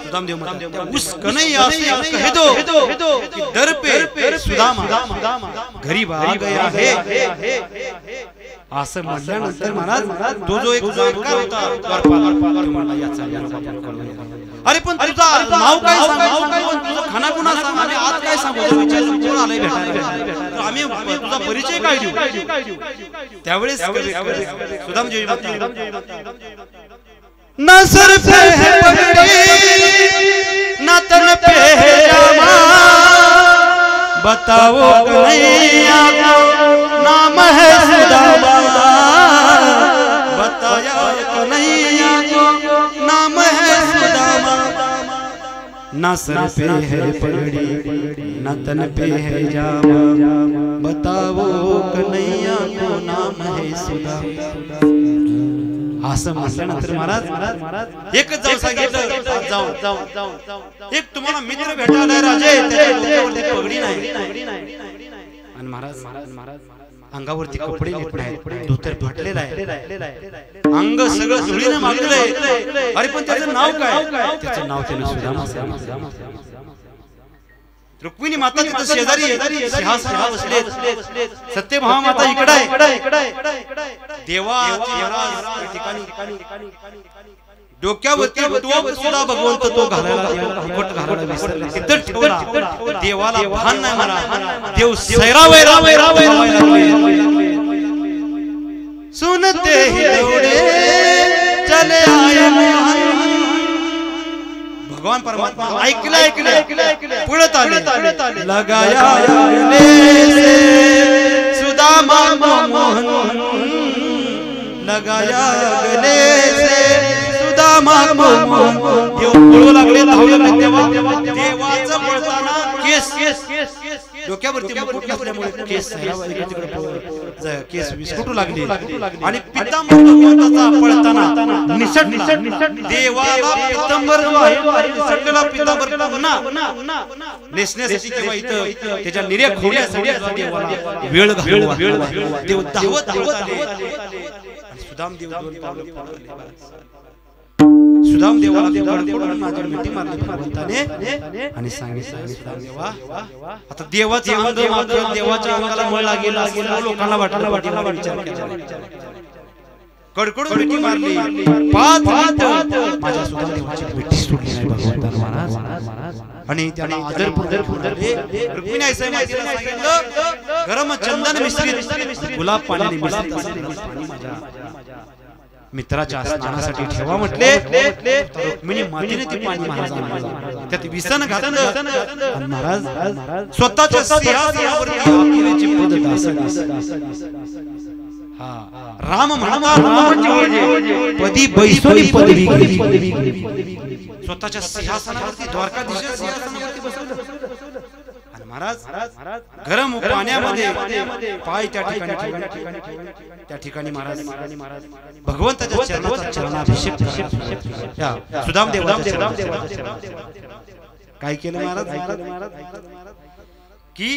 सुदाम देव म्हणतात उस कन्हैया से कह दो कि दर पे सुदामा गरीब आ गया है असं म्हटल्यानंतर महाराज तो जो एक जाणकार होता द्वारपाल तो म्हणला याचा अरे पण तुझा नाव काय सांग तुझा खाना गुन्हा सांग आणि आज काय सांगू विचारून कोण आलंय भेटायला आम्ही तुझा परिचय काय देऊ त्यावेळेस सुदाम देव म्हणतात ना सर पे है पगड़ी ना तन पे है जामा बताओ कन्हैया को नाम है सुदामा बताया कन्हैया को नाम है सुदामा ना सर पे है पगड़ी ना तन पे है जामा बताओ कन्हैया को नाम है सुदामा असं म्हटल्यानंतर महाराज एकच जाऊ सांगितलं जाऊ एक तुम्हाला मित्र भेटायला राजे त्याच्या डोक्यावरती पगडी नाही आणि महाराज अंगावरती कपडे नीट नाहीत धोतर फाटलेलं आहे अंग सगळं धुळीने मागलंय अरे पण त्याचं नाव काय त्याचं नाव त्याने सुदामा रुक्मिणी माता तिथं शेजारी सिंहासनावर बसलेत सत्यभामा माता इकडे देवाची महाराज ठिकाणी डोक्यावरती तो सुद्धा भगवंत तो घालायला मुकुट घालायला विसरला तिथं ठेवला देवाला भान नाही मला देव सैरावैरा सुनते ही दौड़े चले आए भगवान परमात्मा ऐकलं पुढत आले लगाया गले से सुदामा मोहन लगाया गले से सुदामा मोहन देव पळू लागले धावू लागले देवाचं पळताना केस डोक्यावरती मुकुट नसल्यामुळे केस विस्फोटू लागले आणि पितांबर भगवंताचा पळताना निसटला देवाला पितांबर जो आहे निसटलेला पितांबर पुन्हा नेसण्यासाठी किंवा इथं त्याच्या निर्या खोड्यासाठी देवाला वेळ घालवा देव धावत आले आणि सुदाम देव दोन पावलं पळाले सुदाम देवाला माझ्या मिठी मारली भगवंताने आणि सांगितलं देवा आता देवाचे अंग मात्र देवाच्या अंगाला मळ लागेल असं लोकांना वाटलं विचार केला कडकडून मिठी मारली 5 मिनिटं माझ्या सुदाम देवाची मिठी सुटली नाही भगवंताने महाराज आणि त्याला आदरपूर्वक रुक्मिणी आईसाहेब मातेला सांगितलं गरम चंदन मिश्रित गुलाब पाण्याने मिश्रित असलेलं पाणी माझ्या मित्राच्या स्नानासाठी ठेवा म्हटले रुक्मिणी मातेने ते पाणी महाराजांना त्यात विसन घातलं महाराज स्वतःच्या सिंहासनावरती आपुलेचे पद दास हा राम म्हणता पदी बैसोनी पदवी स्वतःच्या सिंहासनावरती द्वारकाधीश सिंहासनावरती बसवलं आणि महाराज गरम पाण्यामध्ये पाय त्या ठिकाणी महाराज भगवंताच्या चरणाचा चरणाभिषेक सुदाम देवाच्या काय केलं महाराज की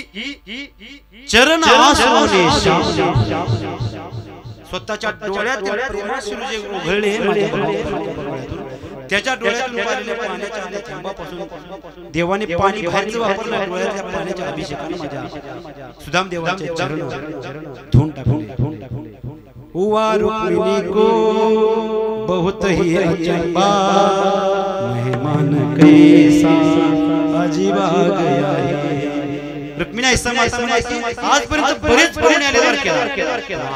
चरण आसोने स्वतःच्या डोळ्यातील प्रेमाश्रू जे उघडले त्याच्या डोळ्यातून पाहिलेल्या पाण्याच्या थेंबापासून देवाने पाणी बाहेरचं वापरलं डोळ्यातल्या पाण्याच्या अभिषेकाने माझ्या सुदाम देवाचे चरण धुवून टाकले हुआ रुक्मिणी को बहुत ही अचंबा मेहमान कैसा अजीब आ गया है रुक्मिणी आजपर्यंत बरेच पाहुणे आले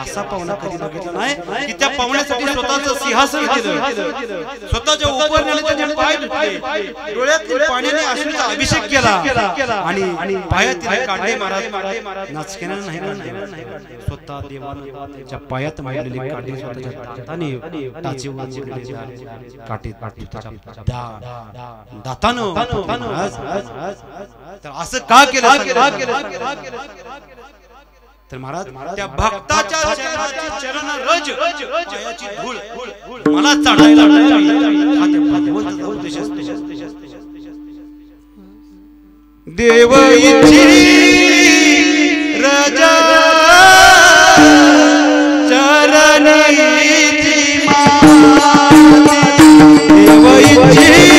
असा पाहुणा कधी बघितला नाही की त्या पाहुण्यासाठी स्वतःचं सिंहासन केलं स्वतःच्या उपरण्याने त्याचे पाय धुतले डोळ्यातील पाण्याने अश्रूचा अभिषेक केला आणि पायातील काटे महाराज नाचकेनं नाही स्वतः देवाने त्याच्या पायात मारलेले काटे स्वतःच्या दाताने टाचे काटे दातानं तर असं का केलं तर महाराज त्या भक्ताच्या चरण रज पायाची धूळ मला चढायला हा त्या भगवंताचा उद्देश असतो देव इच्छी रज चरणी देव इच्छी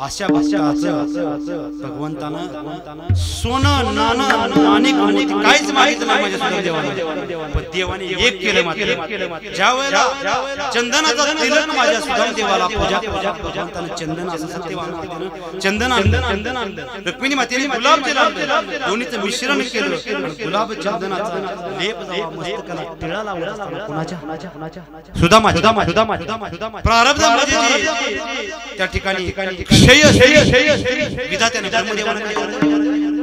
अशा भगवंतानं सोनं नाणं माणिक काहीच मागितलं नाही माझ्या सुद्धा देवाने पण देवाने एक केलं मात्र ज्या वेळेला चंदनाचा तिलक माझ्या सुद्धा देवाला पूजा भगवंतानं चंदन असं सत्यवान चंदन आणलं रुक्मिणी मातेने गुलाब दिला दोन्हीचं मिश्रण केलं गुलाब चंदनाचा लेप मस्तकाला टिळा लावला कोणाच्या सुदामा प्रारब्ध त्या ठिकाणी क्षय विधात्याने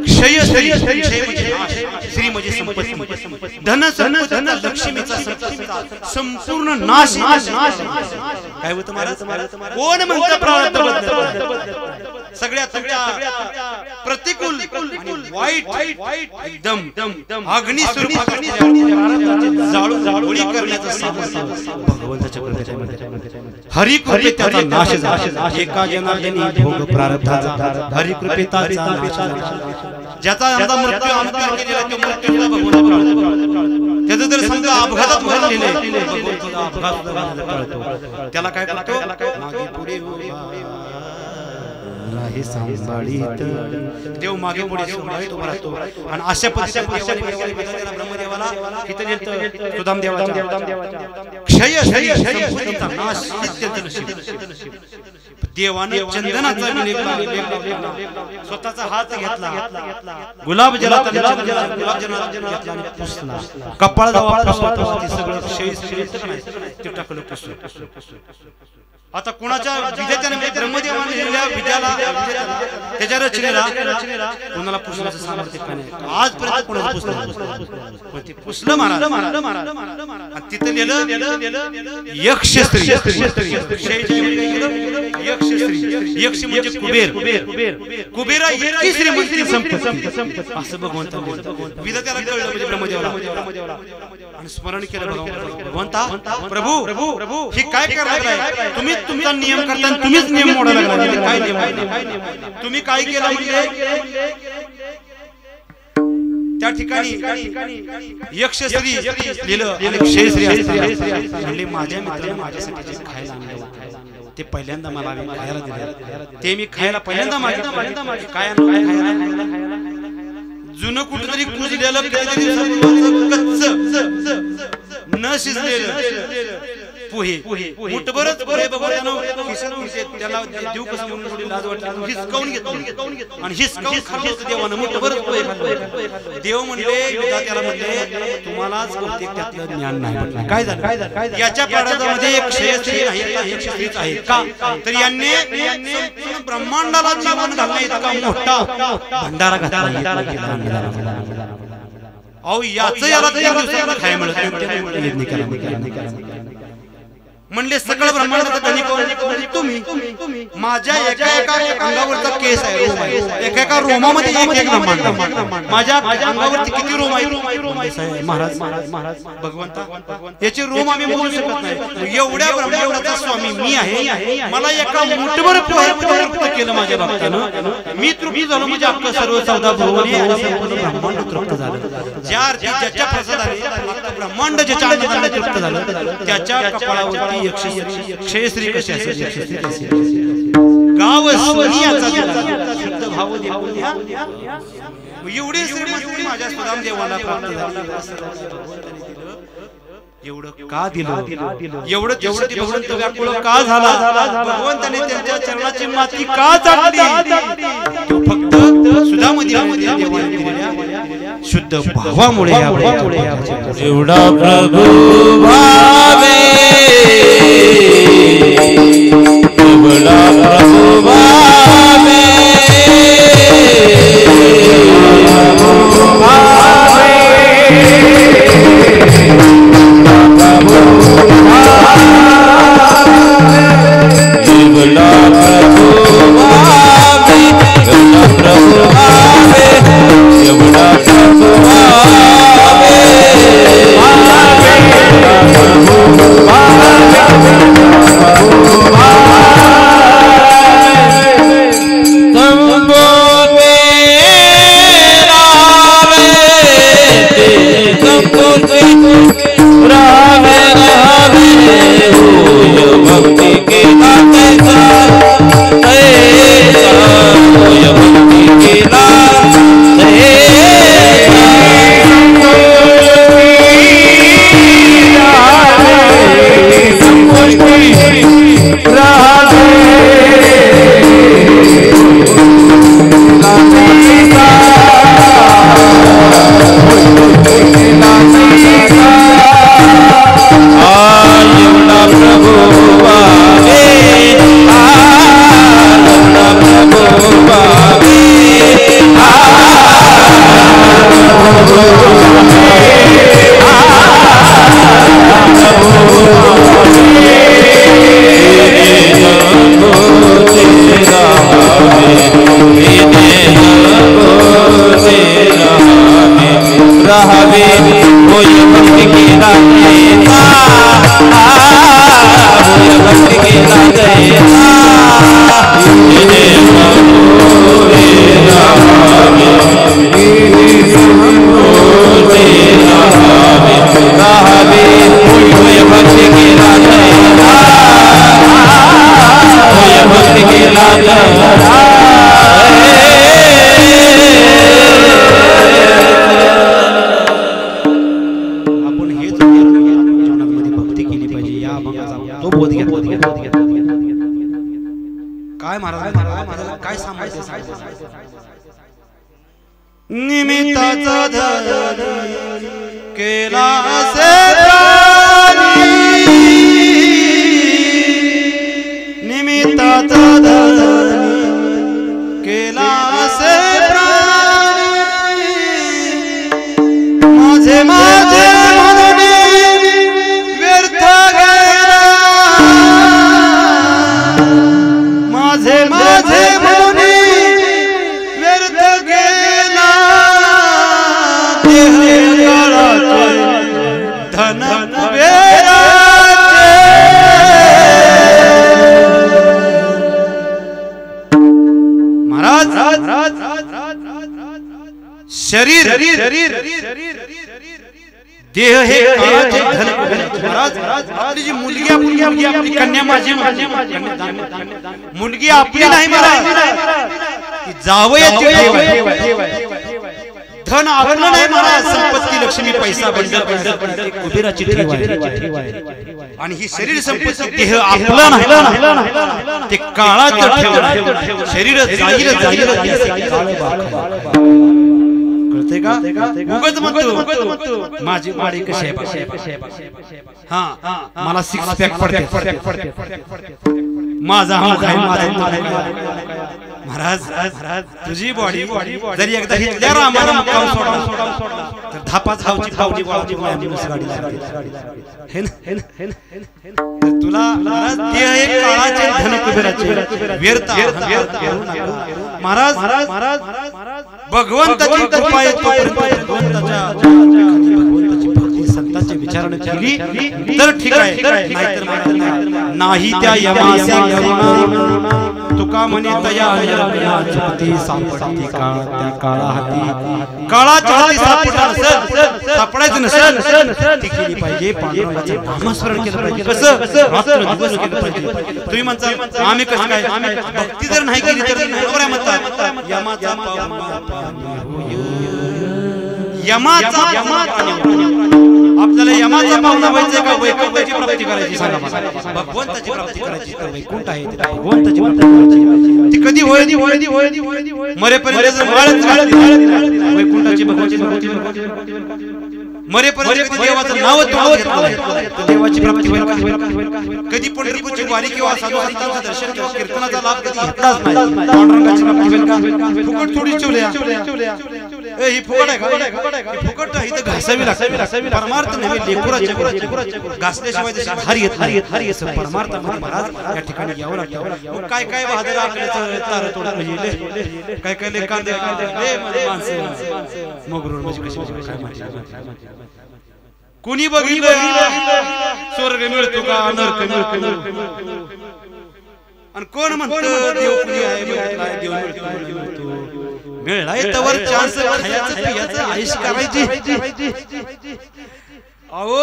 क्षय श्री म्हणजे संपत्ती धन लक्ष्मीचा संपूर्ण नाश काय होतं महाराज कोण म्हणतं प्रारब्ध सगळ्या तुमच्या प्रतिकूल आणि वाईट एकदम अग्नी स्वरूपात जाळून होळी करण्याचं सामर्थ्य भगवंताच्या कृपेमध्ये हरी कृपेत त्याचा नाश झाला एका जनार्दनी भोग प्रारब्धाचा हरी कृपेत त्याचा नाश झाला ज्याचा आमचा मृत्यू अंतकार केलेला तो मृत्यूला भगवंत त्याचं जर समजा अपघातात मरलेले भगवंताचा अपघात कळतो त्याला काय करतो मागे पुढे हे सांभाळीत देव मागे पुढे सांभाळीत उभा राहतो आणि अशा पद्धतीने ब्रह्मदेवाला इथं सुदाम देवाच्या क्षय संपत्तीचा नाश अत्यंत नशीब देवानं चंदनाचा लेप लावला, स्वतःचा हात घेतला, गुलाब जलाचा गुलाब जलाचा घेतला आणि पुसला. कपाळ जावा ते सगळं ते टाकलं पुसून. आता कुणाच्या विजेत्याने ब्रह्मदेवाने दिलेल्या विद्याला त्याच्या रचनेला कोणाला पुसण्याचं सामर्थ्य नाही. आजपर्यंत कोणाला पुसलं पण ते पुसलं महाराज. तिथं लिहिलं यक्षस्त्री. यक्ष म्हणजे कुबेर. कुबेरा इतकी श्रीमंती संपत्ती असं भगवंताने विधात्याला कळलं म्हणजे ब्रह्मदेवाला. आणि स्मरण केलं भगवंता प्रभू हे काय करायला तुम्ही तुमचा नियम करताना तुम्हीच नियम मोडायला लागला. काय नियम तुम्ही काय केलं म्हणजे त्या ठिकाणी यक्षस्त्री लिहिलं आणि क्षयस्त्री म्हणले माझ्या मित्राने माझ्यासाठी जे खायला आणलं ते पहिल्यांदा मला खायला दिलं. ते मी खायला पहिल्यांदा मागितलं. काय जुनं कुठेतरी कुजलेलं कच्च न शिजलेलं पोहे मुठभरच पोहे त्याला देव कसं म्हणून लाज वाटली हिसकावून घेतलं आणि हिसकावून खाल्लं देवानं मुठभरच पोहे खाल्ले. देव म्हणले विधात्याला म्हणले तुम्हालाच बहुतेक त्यातलं ज्ञान नाही. काय झालं याच्या प्रारब्धामध्ये एक क्षयस्त्री आहे एक क्षत्रिय आहे का तर यांनी ब्रह्मांडाला जीवन घालणे इतका मोठा भंडारा घातला. अहो याचं याला 3 दिवसात खायला मिळत म्हणले सगळं ब्रह्मांडाचा धनिक तुम्ही. माझ्या एका अंगावरचा केस आहे एका रोमामध्ये एक ब्रह्मांड. माझ्या अंगावरती किती रोम आहे महाराज भगवंता याचे रोम आम्ही मोजू शकत नाही. एवढ्या ब्रह्मांडाचा स्वामी मी आहे. मला एका मुठभर पोह्यामध्ये तृप्त केलं माझ्या भक्तानं. मी तृप्त झालो म्हणजे आपलं सर्व 14 भुवने ब्रह्मांड तृप्त झालं. ज्याच्या प्रसादाने ब्रह्मांड ज्याच्या अन्नाने तृप्त झालं त्याच्या कपाळावरती क्षयस्त्री कशी असेल गाव शुद्ध भाव एवढे श्रीमंती माझ्या सुदाम देवाला प्राप्त झाली. एवढं का दिलं एवढं जेवढं भगवंत व्याकुळ का झाला भगवंताने त्यांच्या चरणाची माती का चाटली तो फक्त सुदामध्ये देवाने दिलेल्या शुद्ध भावामुळे. एवढा प्रभू भावे एवढा प्रभू भावे काय महाराज काय सांगायचं निमित्ताचा धन केला असे निमित्ताचा धन केला असे माझे माझे म्हणून व्यर्थ गेला माझे माझे म्हणून व्यर्थ गेला देह काळाचे धन कुबेराचे महाराज शरीर देह हे काळाचे धन महाराज आपली जी मुलगी आपली कन्या माझी मुलगी आपली नाही महाराज ती जावयाची ठेव आहे धन आपलं नाही महाराज संपत्ती लक्ष्मी पैसा बंडल कुबेराची ठेव आहे आणि ही शरीर संपत्ती देह आपला नाही ते काळाचं ठेव शरीर जाईल कळते का उगत म्हणतो माझी माडी कशी आहे हा मला सिक्स पॅक पडते माझा महाराज तुझी बॉडी जरी एकदा हिटल्या रामाला मुक्काम सोडला तर धापाच हावची फावची गाडी तुला देह एक काळाचे धन कुबेराचे व्यर्थ महाराज भगवंताची कृपा आहे भगवंताची भक्ती संतांची विचारणा केली तर ठीक आहे नाहीतर नाही त्या यमासे तुका म्हणे तया जपती सापडती काळ त्या काळा हाती काळाच्या हाती सापडायचं नसेल ती केली पाहिजे पांडुरंगाचं नामस्मरण केलं पाहिजे कसं रात्र दिवस केलं पाहिजे तुम्ही म्हणता आम्ही कसं काय भक्ती जर नाही केली तर बरोबर आहे म्हणता यमाचा आपल्याला यमाचा पाहुणा व्हायचं का वैकुंठाची प्राप्ती करायची सांगा मला भगवंताची प्राप्ती करायची तर वैकुंठ आहे ते भगवंताची प्राप्ती करायची ती कधी होईल मरेपर्यंत वैकुंठाची भगवंताची प्राप्ती मरेपर्यंत देवाचं नाव देवाची प्राप्ती होईल कधी पंढरपूरची वारी किंवा साधू संतांचं दर्शन किंवा कीर्तनाचा लाभ कधी घेतलाच नाही पांडुरंगाची प्राप्ती होईल का फुकट थोडी ठेवल्या ही फुकट आहे का फुकट आहे तर घासावी लागते परमार्थ नव्हे लेकुराचे घासल्याशिवाय हार येत नाही परमार्थामध्ये महाराज या ठिकाणी यावं लागतं काय काय बहादर आपल्याचं तार तोड काय काय कांदे माणसं मगरूर म्हणजे कशी काय माहिती कुणी बघितलं स्वर्ग मिळतो का नरक मिळतो आणि कोण म्हणतो देव कुणी आहे देव मिळतो मिळाय तवर चान्स खायचं पियाचं आयुष करायची अहो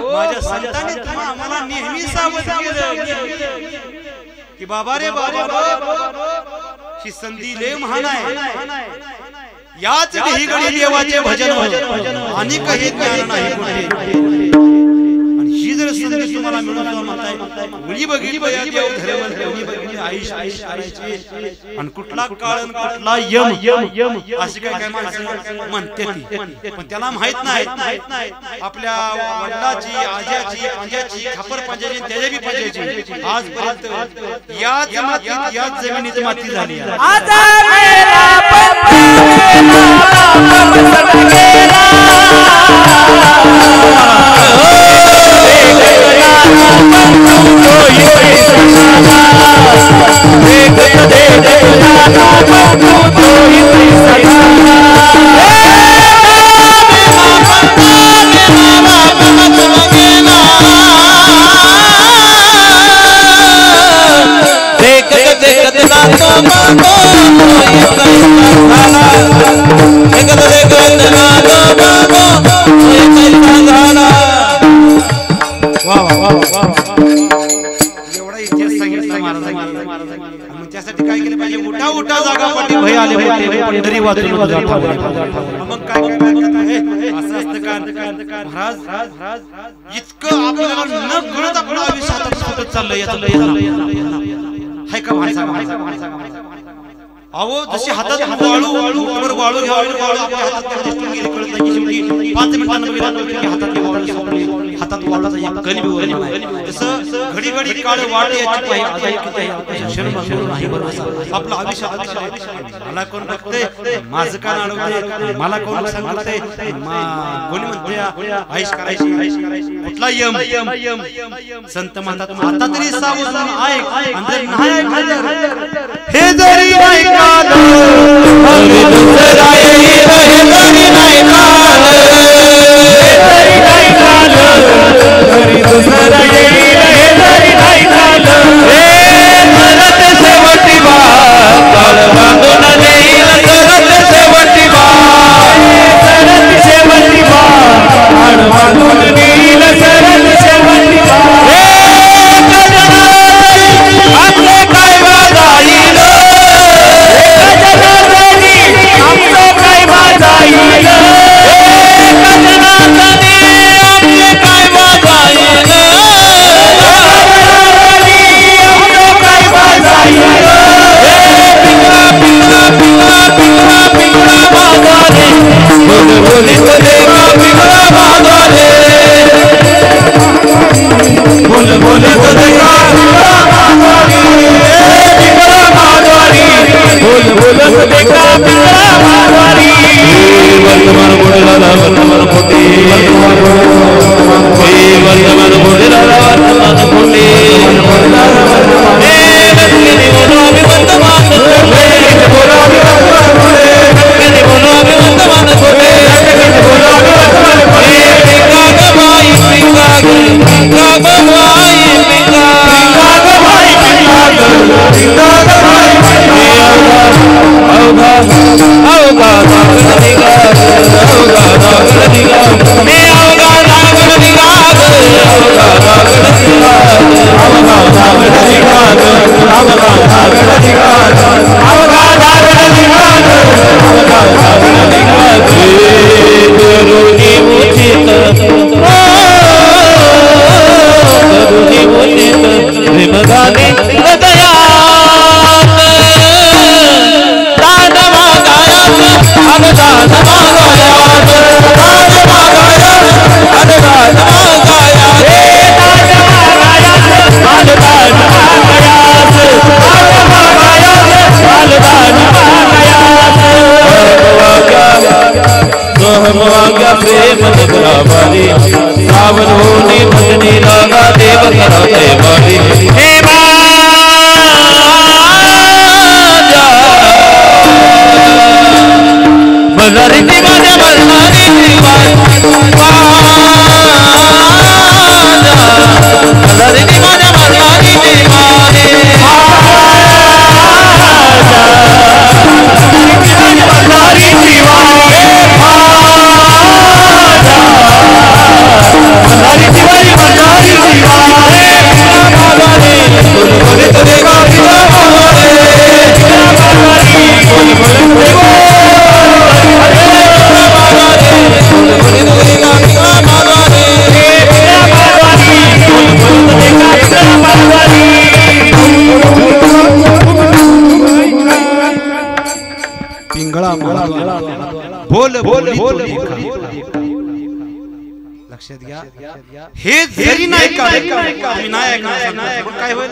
माझ्या संतांनी आम्हाला नेहमी सावध केलं की बाबा रे बाबा ही संधी लय महान आहे याच ही गडी देवाचे भजन आणि काही ज्ञान नाही कुठे ही जर संधी तुम्हाला मिळून म्हणताय मुली बघितली देव धर्म बघितली आयुष करायची आणि कुठला काळ कुठला यम अशी काय काय माणसं म्हणते पण त्याला माहित नाही आपल्या वडिलाची आज्याची पंजाची खापर पंजाची त्याच्या बी पंजाची आजपर्यंत याच मातीत याच जमिनीत माती झाली त्यासाठी काय केलं पाहिजे उठा उठा जागा पाठी भय आले पंढरी वाचून मग काय असं असतं का महाराज इतकं आपल्याला न कळत आपलं आयुष्य हातात चाललंय हाय ऐका भाषा अहो जशी हातात वाळू वाळू घ्यावी वाळू आपल्या हातात दिसून गेली कळत नाही शेवटी 5 मिनिटांना विराम होते की हातात वाळू संपली हातात वाळूचा एक कण बी उरला नाही तसं घडी घडी काळ वाटे याची काही आजाई क्षण मागून नाही बरोबर आपलं आयुष्य मला कोण बघते माझं कान अडवते मला कोण सांगते कोणी म्हणते आईश करायची कुठला यम संत म्हणतात आता तरी सावधान ऐक आणि नाही हे जरी ऐक हरी दुसरा येई रहे तरी नाही काल तरी नाही काल हरी दुसरा येई रहे तरी नाही काल करत शेवटी बात काळ बांधून देईल करत शेवटी बात करत शेवटी बात काळ बांधून देईल करत शेवटी बात आपले काय वाजाईल बोल बोल लक्षात घ्या हे जरी नाही काय होईल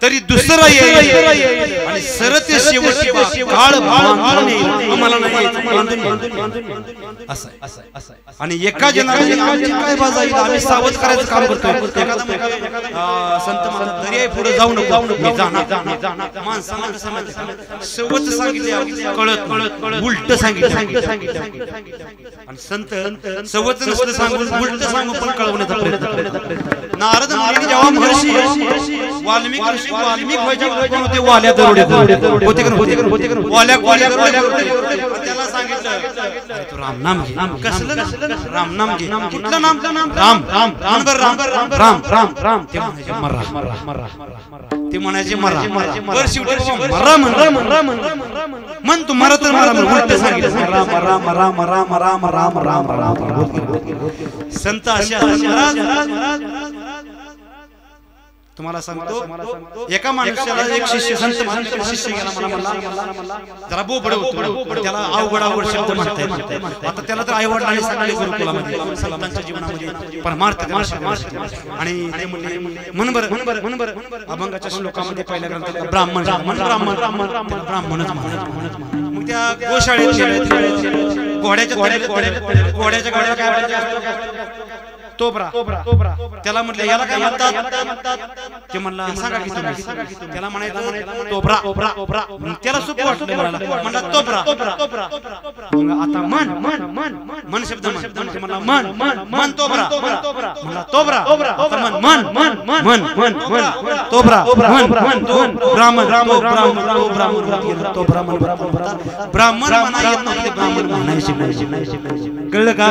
तरी दुसरा येईल आणि सरत शेवटी काळ आम्हाला नाही असं आणि एका जनाने काय बाजाईल आम्ही सावध करायचं काम करतोय एखादा संत म्हणतात दर्याई पुढे जाऊ नको मी जाणार माणसाला कसं माहिती शेवट सांगितले कळत उलट सांगितलं आणि संत शेवट नसतं सांगून उलट सांगून पण कळवण्याचा प्रयत्न नारद मुनी जेव्हा महर्षी वाल्मिक व्हायच्या होते वाल्या दरोडे होते वाल्या त्याला सांगितलं तू राम नाम घे कसलं राम नाम घे कुठलं नाम राम राम राम राम राम राम राम ते म्हणायचे मरा वर शेवटी मरा म्हण तू मरा तर मरा उलट सांगितलं राम राम राम राम राम राम राम संत अशा तुम्हाला सांगतो एका माणसाला एक शिष्य संत महाराज शिष्य गेला मला जरा बोबड होतो त्याला अवघड शब्द म्हणता येत आता त्याला तर आई वडिलांनी सांगितले गुरुकुलामध्ये संतांच्या जीवनामध्ये परमार्थ आणि ते म्हणले मन बर अभंगाच्या श्लोकामध्ये पहिल्या ग्रंथात ब्राह्मणच मग त्या गोशाळेत घोड्याच्या गाड्या काय तोबरा त्याला म्हटलं याला काय म्हणतात ते म्हणला सांगा की तुम्ही त्याला म्हणायचं तोबरा त्याला सोपं वाटलं म्हणला तोबरा आता मन शब्द म्हणला मन तोबरा म्हणला तोबरा मन तोबरा ब्राह्मण म्हणा येत नव्हते ब्राह्मण म्हणायचे कळलं का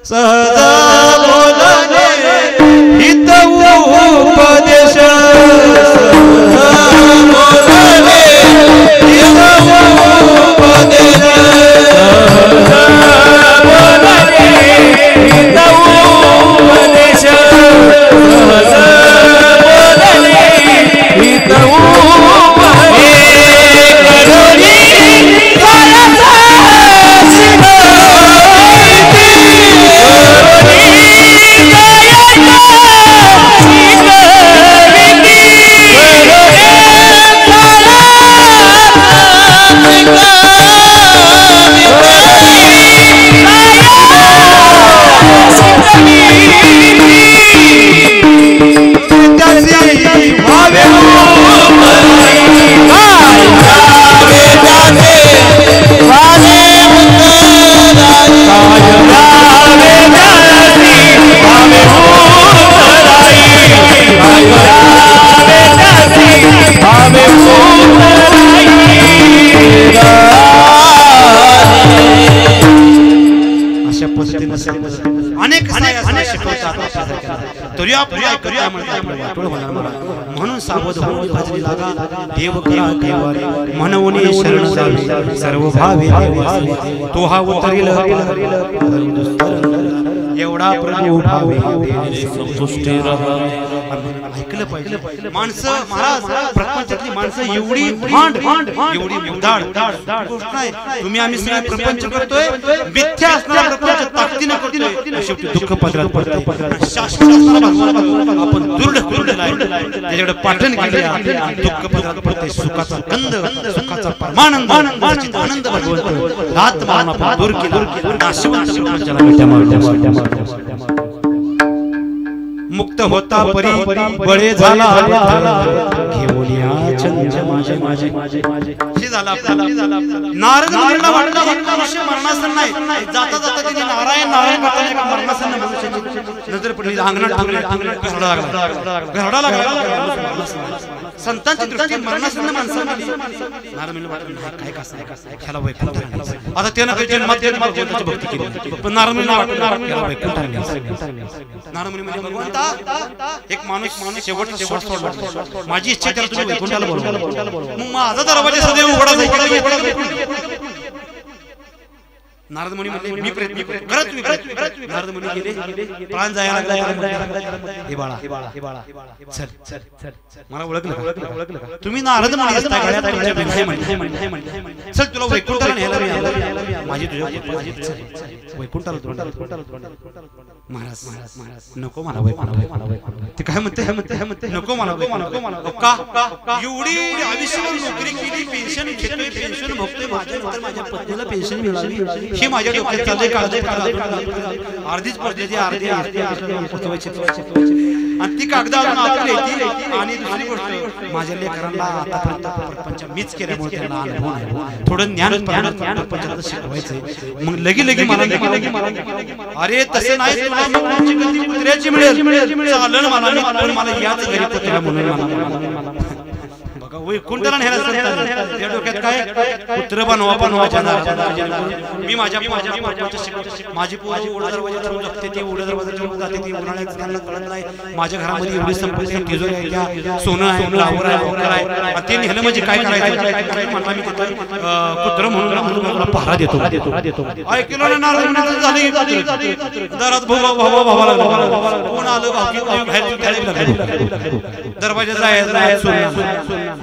सहज बोलणे हित उपदेश बोलणे हित उपदेश बोलणे हित उपदेश बोलणे हित म्हणून सावध होऊन भजनी लागा देव करा देवारे म्हणून शरण जावे सर्व भावे तो हा उतरील एवढा प्रभू भावे संतुष्टी रहा ऐकलं पाहिजे माणसं महाराज प्रपंचातली माणसं एवढी भांड एवढी मुदाड गोष्ट नाही तुम्ही आम्ही सगळे प्रपंच करतोय मिथ्या असणारा प्रपंच ताकदीने करतोय शेवटी दुःख पदरात पडते शास्त्राला आपण दुर्ड त्याच्याकडे पाठन केले दुःख पदरात पडते सुखाचा गंध सुखाचा परमानंद आनंद भगवंत आत्मा आपण दूर केला नाशवंत प्रपंचाला मिठ्या मुक्त होता परी बळे झाला घेऊनिया चंद्र माझे झाला नारद मुनींना वाटलं मनुष्य मरणासन नाही जाता जाता त्यांनी नारायण करताना एका मरणासन नजर पडली अंगणात घरडा लागला संतांची दृष्टी मरणासन माणसाला नारद मुनी वाटलं काय कसं ह्याला वैकुंठ आता त्यानं जन्मात भक्ती केली पण नारद मुनींना वाटलं वैकुंठ नारद मुनी म्हणजे भगवंता एक माणूस शेवटचा श्वास सोडला माझी इच्छा त्याला तुम्ही वैकुंठाला बोलवा मग माझा दरवाजा सदैव उघडा जाईल नारद मुनी म्हणले मी प्रयत्न करत नारद मुनी गेले प्राण जायला लागला हे बाळा चल मला ओळखलं का तुम्ही नारद मुनी असता गळ्यात तुमच्या बिंदे म्हणते चल तुला वैकुंठाला न्यायला माझी तुझ्या वैकुंठाला महाराज नको मला वैकुंठ ते काय म्हणते नको मला का एवढी आयुष्यभर नोकरी केली पेन्शन घेतोय पेन्शन भोगतोय माझ्या पत्नीला पेन्शन मिळाली हे माझ्या डोक्यात चालले काळजी अर्धीच पडली अर्धी आणि ती कागद आणि दुसरी गोष्ट माझ्या लेकरांना आतापर्यंत प्रपंच मीच केल्यामुळे त्यांना अनुभव आहे थोडं ज्ञान प्रपंचाला शिकवायचंय मग लगी मला अरे तसं नाही कुत्र्याची मिळेल चालन मला पण मला याच घरी कुत्र्या म्हणून मला बघा वैकुंठाला न्यायला संतांनी त्या डोक्यात काय पुत्र बनवा बनवाच्या नादात मी माझ्या माझी पोरं उघडा दरवाजा ठेवून जगते ती उघडा दरवाजा ठेवून जाते ती उन्हाळ्यात त्यांना कळत नाही माझ्या घरामध्ये एवढी संपत्ती आहे तिजोरी आहे त्या सोनं आहे लावर आहे भोकर आहे ते नेलं म्हणजे काय करायचं म्हणला मी तिथं पुत्र म्हणून पहारा देतो ऐकलं ना नारळ झाली दारात भावा लागला कोण आलं भावकी बाहेर दरवाजा जायचं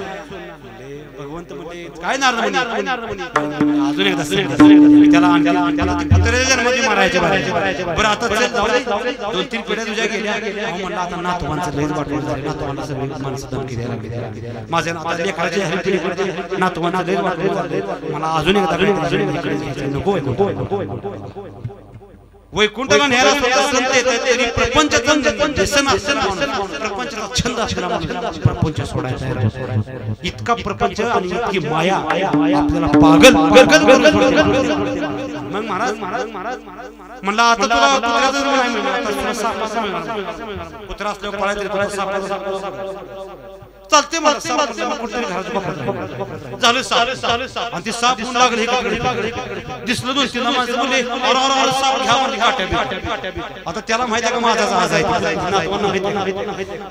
भगवंत म्हणजे काय नारळ अजून एकदा त्याला जन्मदी मारायचे बरं आता दोन तीन पिढ्या तुझ्या गेल्या म्हणलं आता नातवांचं लयच वाटलं झालं नातवांना सगळी माणसं धमकी द्यायला लागली माझ्या नातवांना लयच वाटलं मला अजून एकदा नको वैकुंठाला न्यायला संत येतात तरी प्रपंचाचा व्यसन असताना प्रपंचाचा छंद असताना प्रपंच सोडायचा इतका प्रपंच आणि इतकी माया आपल्याला पागल मग महाराज म्हणला आता तुला कुत्र्याचं नाही मिळणार कुत्रा असल्यावर पळायचं चालते मला कुठेतरी झालं साप आणि ते साप होऊन लागले दिसलं दोन तीन माणसं बोलले साप घ्या म्हणजे काट्या आता त्याला माहिती आहे का माझाच आज आहे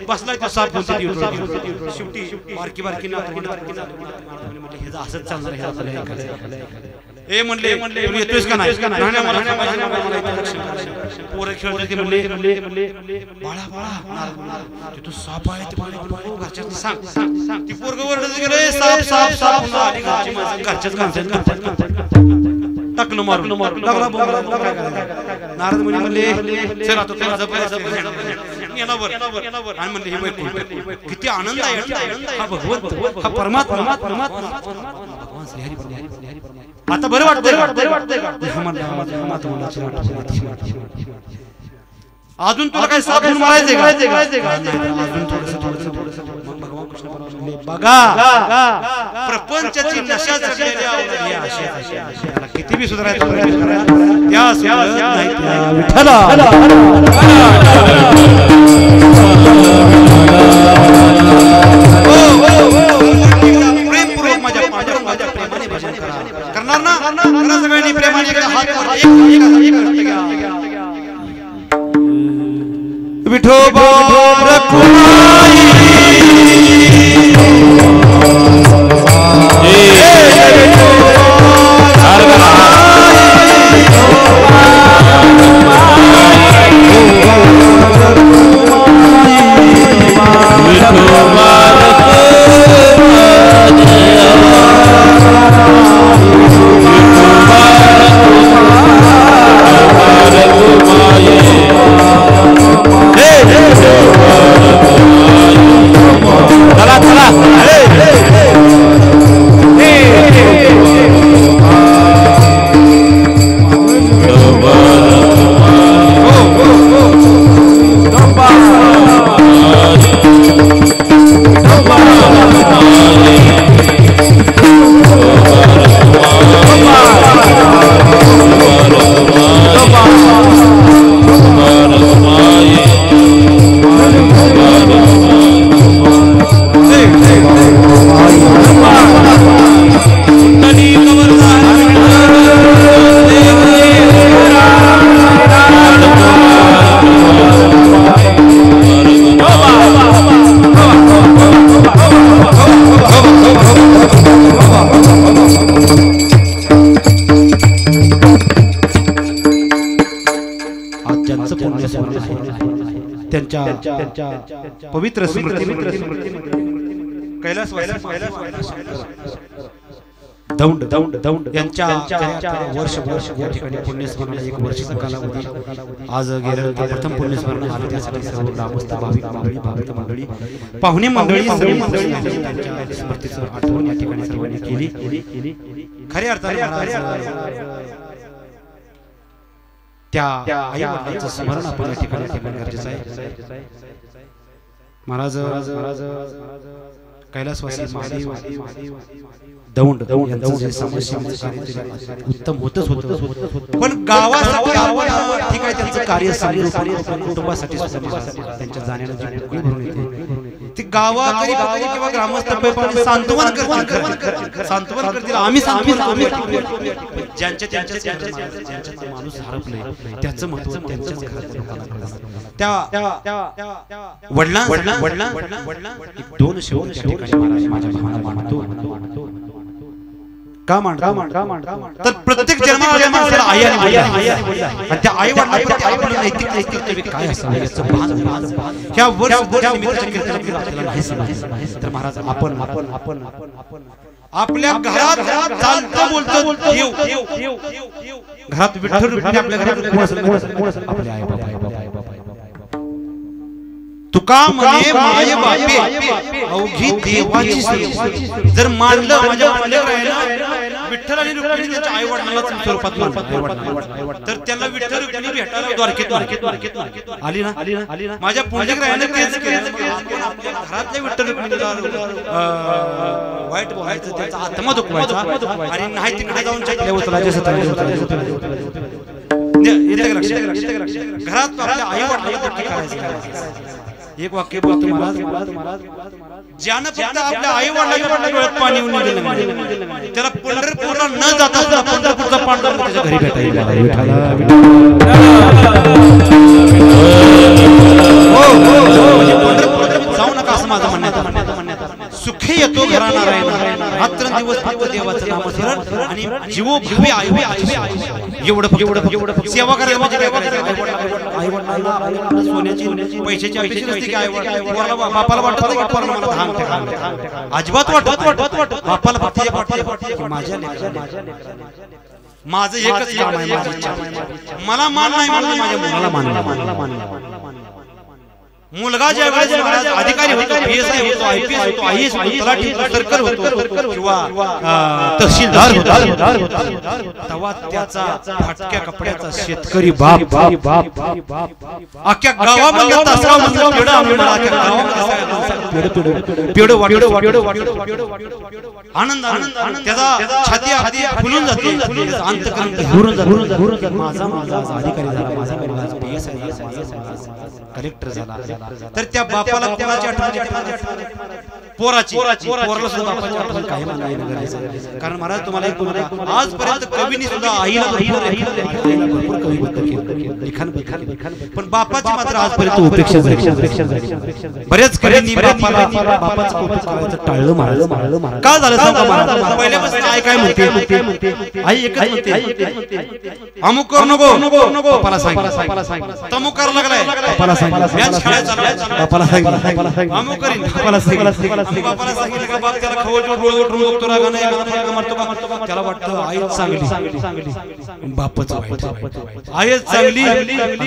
बसलाय तो साप शेवटी बारकी बारकी असंच चालणार ए म्हणले येतोयस का नाही पोरं खेळते म्हणले बाळा बाळा तू साप आहे घरच्यात सांग ती पोरग वरडत गेले साप साप साप घरच्याच टाकलं मारून नारद मुनी म्हणले चल आता आणि म्हणले हे वैकुंठ किती आनंद आहे हा भगवंत हा परमात्मा आता बरं वाटतंय अजून तुला काय साप मारायचे अजून थोडस बघा प्रपंचाची नशा जगलेल्या किती बी सुधारायचा प्रेमपूर्वक माझ्या पांडुरंगाच्या प्रेमाने भजन करणार ना सगळ्यांनी प्रेमाने विठोबा रखुमाई त्यांच्या पवित्र स्मृती कैलास दौंड यांच्या वर्ष या ठिकाणी पुण्यस्मरणाला एक वर्षाचा कालावधी आज गेल्या प्रथम पुण्यस्मरण आलं त्यासाठी सर्व ग्रामस्थ भाविक मंडळी पाहुणे मंडळी त्यांच्या स्मृतीचं आठवण या ठिकाणी सर्वांनी केली खऱ्या अर्थाने त्या आई वडिलांचं स्मरण आपण या ठिकाणी ठेवणं गरजेचं आहे महाराज कैलासवासी महादेव दौंड यांचं जे समाजसेवेचं कार्य उत्तम होतच होतं, पण गावासाठी आपण ठीक आहे त्यांचं कार्य कुटुंबासाठी त्यांच्या जाण्यानं जी मोकळी भरून येते ती गावाकरी किंवा ग्रामस्थ सांत्वन करतील. आम्ही ज्यांच्या माणूस हरपले त्याचं महत्व त्यांच्याच त्या वडिलां 2 शब्द त्या ठिकाणी महाराज माझ्या भावना मांडतो. का मांडतो तर प्रत्येक जन्माला माणसाला आई आणि वडील आणि त्या आई वडिलांप्रती नैतिक काय असावं याचं भान ह्या वर्ष निमित्ताच्या कीर्तनात आपल्याला नाही समजलं. तर महाराज आपण आपल्या घरात चालतं बोलतं देव, घरात विठ्ठल रुक्मिणी, आपल्या घरात कोण असेल आपले आई बाबा. तुका म्हणे माय बापे अवघी देवाची सेवा. जर मानलं माझ्या लेकराला विठ्ठल आणि रुक्मिणी त्यांच्या आई वडिलांना स्वरूपात मानलं तर त्याला विठ्ठल रुक्मिणी भेटायला द्वारकेत आली ना. माझ्या पुण्यग्रहाने तेच केलं. आपल्या घरातल्या विठ्ठल रुक्मिणीला वाईट बोलायचं, त्याचा आत्मा दुखवायचा आणि नाही तिकडे जाऊन घरात आपल्या आई वडिलांना एक वाक्य बोलतो महाराज, ज्यानं फक्त आपल्या आई वडिलांच्या डोळ्यात पाणी येऊन गेलं त्याला पंढरपूरला न जाता पंढरपूरचा पांडुरंग त्याच्या घरी भेटायला जाऊ नका असं माझं म्हणण्यात. सुखी येतो घरा नारायण, रात्र दिवस फक्त देवाचं नामस्मरण आणि जीवो भावी आई एवढं सेवा करायला म्हणजे काय करायचं. आई वडिलांना सोन्याची पैशाची अपेक्षा नसते की आई वडिलांना बापाला वाटत नाही की पोराला मला धाम अजिबात वाटत बापाला फक्त माझ्या माझं एकच काम आहे, माझी इच्छा मला मान नाही मानलं माझ्या मुलाला मान. मुलगा ज्यावेळेस महाराज अधिकारी होतो, PSI होतो, IPS होतो, IAS होतो, तलाठी सर्कल होतो किंवा तहसीलदार होतो, तेव्हा त्याचा फाटक्या कपड्याचा शेतकरी बाप अख्ख्या गावामध्ये तासगाव मधलं पेढं आम्ही आनंद त्याचा छाती फुलून जाते, अंतकरण माझा अधिकारी झाला, माझा PSI झाला, कलेक्टर झाला. तर त्या बापाला कोणाची आठवण, पोराची पोराला सुद्धा बापाची आठवण काही नाही. कारण महाराज तुम्हाला एक बोलतो, आजपर्यंत कवींनी सुद्धा आईला भरपूर कविबद्ध लिखाण, पण बापाची मात्र आजपर्यंत उपेक्षा झाली. बरेच कवींनी बापाचं कौतुक करायचं टाळलं महाराज. का झालं सांगा महाराज. पहिल्यापासून आई काय म्हणते, आई एकच म्हणते, अमुक करू नको बापाला सांग, तमुक करायला लागलाय बापाला सांग, मॅच खेळायचा बापाला सांग, अमुक करीन बापाला सांग. बापाला सांगितलं का बाप त्याला खवळ उठून बघतो, रागाने एखादा मारतो का, त्याला वाटतं आईच चांगली बापच वाईट, आईच चांगली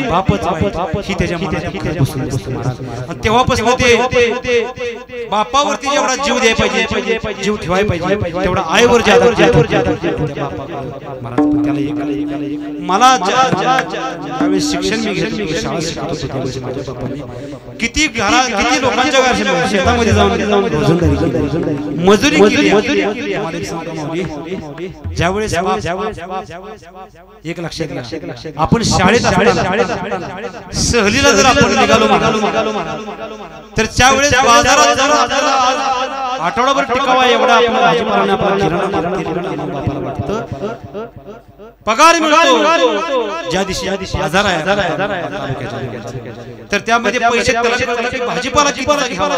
बापच वाईट ही त्याच्या मनात बसून बसते महाराज. तेव्हापासून ते बापावरती जेवढा जीव द्यायला पाहिजे, जीव ठेवायला पाहिजे, तेवढा आईवर मला ज्यावेळेस शिक्षण मी घेतलं, शाळा शिकत होतो माझ्या बापाने किती लोकांच्या शेतामध्ये जाऊन मजुरी केली. ज्यावेळेस एक लक्षात आपण शाळेत सहलीला जर आपण निघालो तर त्यावेळेस बाजारात आठवडाभर टिकावा एवढा पगार मिळतो. ज्या दिवशी बाजार आहे तर त्यामध्ये पैसे भाजीपाला किती घ्यावा,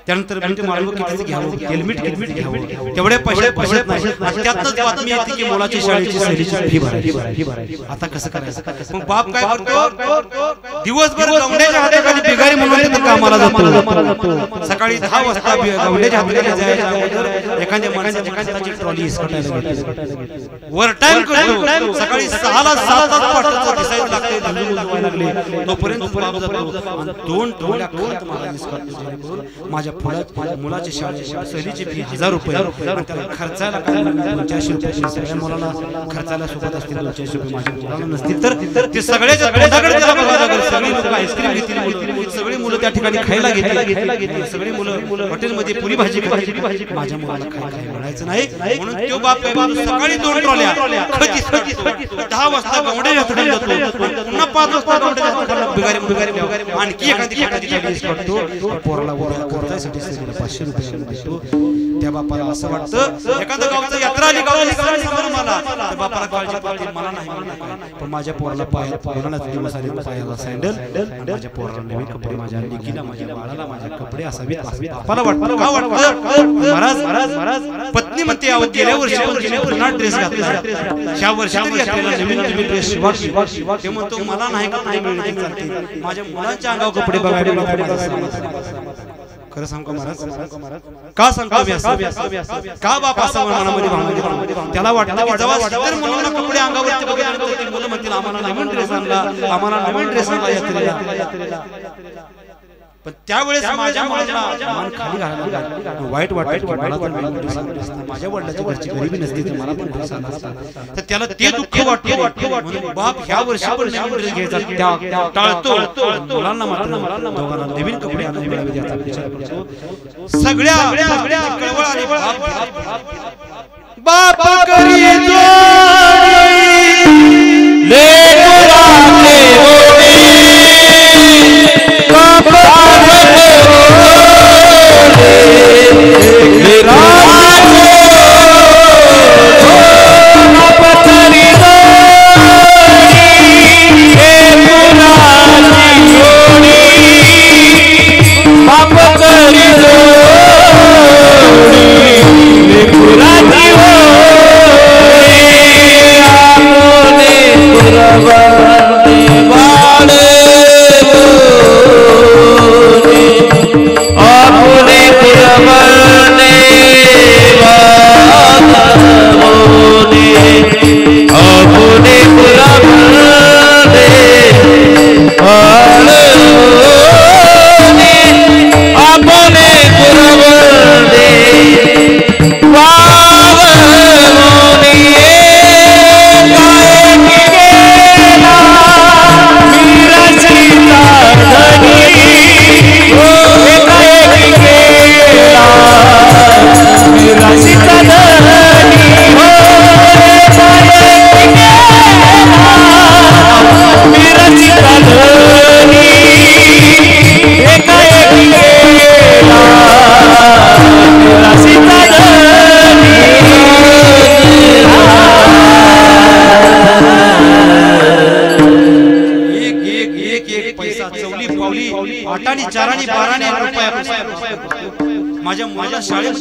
त्यानंतर माळव किती घ्यावं, हेल्मेट किती घ्यावं, तेवढे पैसे बसत नाही. त्यातच बातमी येते की मुलाची शाळेची सहलीची फी भरायची. आता कसं करायचं. मग बाप काय करतो, दिवसभर गवंड्याच्या हाताखाली बिगारी म्हणून कामाला जातो. सकाळी 10 वाजता गवंड्याच्या हाताखाली जायच्या अगोदर एखाद्या माणसाची कष्टाची ट्रॉली इसकटायला वर टाइम करतो. सकाळी 6 ला 7 वाजता दिसायला लागते, तोपर्यंत बाप जातो. 2 टोळ्या खत मला इसकटतो. माझ्या मुलाची शाळेची सहलीची फी 1000 रुपये, त्याला खर्चायला काय 200 रुपये, सगळ्या मुलाला खर्चायला सोबत असतील 200 रुपये, माझ्या मुलाला नसतील तर ते सगळ्याच्या तोंडाकडे त्याला बघायला लागेल. सगळी लोक आईस्क्रीम घेतील, सगळी मुलं त्या ठिकाणी खायला घेतली सगळी मुलं हॉटेलमध्ये पुरी भाजी खायची माझ्या मुलाला काय म्हणायचं नाही म्हणून तो बाप सकाळी 2 ट्रॉल्या 10 वाजता गावडे हाताने जातो पुन्हा 5 वाजता गावडे बिगारी आणखी एखादी लिस्ट करतो पोराला वराला खर्चासाठी 500 रुपये देतो त्या बापाला असं वाटतं एखादं गावचं यात्रा आली समारंभाला त्या बापाला काळजी पडते मला नाही पण माझ्या पोराला पायाला सॅन्डल माझ्या पोराला नवीन कपडे माझ्या लेकीला माझ्या बाळाला माझ्या कपडे असावेत बापाला वाटतं का वाटतं महाराज पत्नी म्हणते आहोत गेल्या वर्षी पुन्हा ड्रेस घातला ह्या वर्षी घातलेला नवीन ड्रेस शिवा ते म्हणतो मला नाही कपडे मिळते माझ्या मुलांच्या अंगावर कपडे बघायला खरं सांगतो महाराज का सांगतो का बाप असं मनामध्ये भावना त्याला वाटतं की जेव्हा इतर मुलांना कपडे अंगावरती बघितले ते मुलं म्हणतील आम्हाला नवीन ड्रेस आणला यात्रेला पण त्यावेळेस माझ्या मुलाला मान खाली घालायला वाईट वाटतं मला तर माझ्या वडिलांची घरची गरिबी नसती तर मला पण ड्रेस आणला तर त्याला ते दुःख वाटतं बाप ह्या वर्षी पण नवीन ड्रेस घ्यायचा टाळतो मुलांना मात्र दोघांना नवीन कपडे आणून मिळावे याचा विचार करतो सगळ्या कळवळ आली बाप करी माझ्या मुलाला शाळेत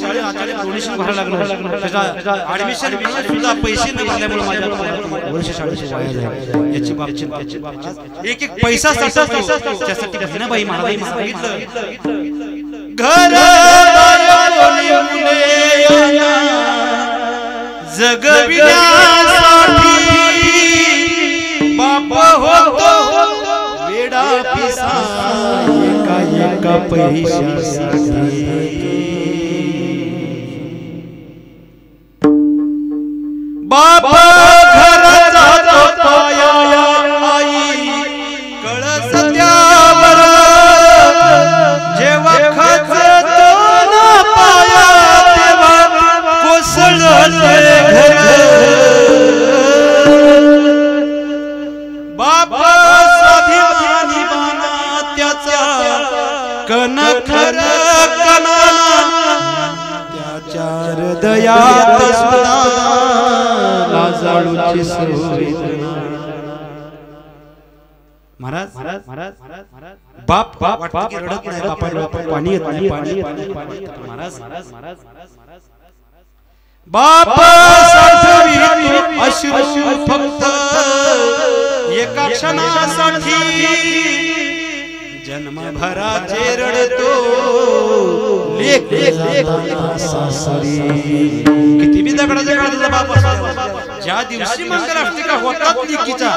डोनेशन भरायला लागलं त्याचा ऍडमिशन सुद्धा पैसे न भरल्यामुळे माझ्या वर्ष शाळेची वाया झाली याची बाबतीत एक पैसा त्यासाठी बहिणाबाई मला सांगितलं घर जगविण्यासाठी बाप होतो वेडा पिसा एका पैशासाठी बाप घर जातो पाया आई कळस त्यावर जेव्हा खचतो ना पाया तेव्हा कोसळते घर बाप स्वाभिमानी बाणा त्याचा कणखर कणा त्याच्या हृदयात सुद्धा लाजाळूची संवेदना महाराज बाप वाटतं की रडत नाही बापाला पाणी येत नाही महाराज बाप साठवितो अश्रू फक्त एका क्षणासाठी जन्मभराचे रडतो लेक सासरी किती बी दगडाच्या काळाचा बाप असतो ज्या दिवशी मंगलाष्टिका होतात लेकीचा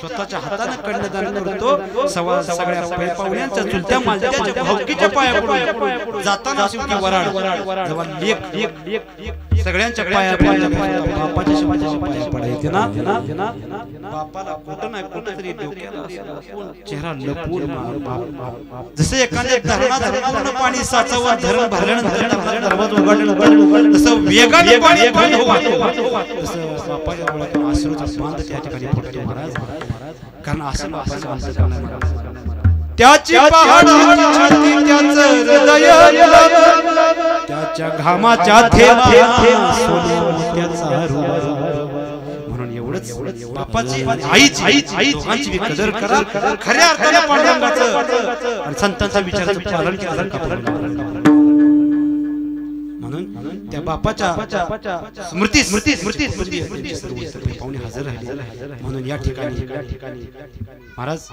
स्वतःच्या हाताने कन्यादान करतो सगळ्या पाहुण्यांच्या चुलत्या मालत्याच्या भावकीच्या पाया पडून जाताना शेवटी वराड जेव्हा लेक सगळ्यांच्या पाया बापाच्या शब्दाच्या पाया पडायचे ना बापाला कुठं नाही कुठं तरी डोक्याला चेहरा लपून जसे एखाद्या धरणात पाणी साचावर धरण भरल्यानंतर दरवाजा उघडल्यानंतर तसं वेगाने पाणी बंद तसं बापाच्या डोळ्यातून अश्रूचा बांध त्या ठिकाणी फुटतो महाराज कारण असं बापाचं अंतर करणार त्याची पहाडाची छाती त्याचं हृदय त्याच्या घामाच्या थेंबा सोने मोत्याचा रूप म्हणून एवढंच बापाची आणि आईची दोघांची कदर करा खऱ्या अर्थाने पांडुरंगाचं आणि संतांच्या विचाराचं पालन केलं म्हणून त्या बापाच्या स्मृती पाहुणे हजर राहिले म्हणून या ठिकाणी महाराज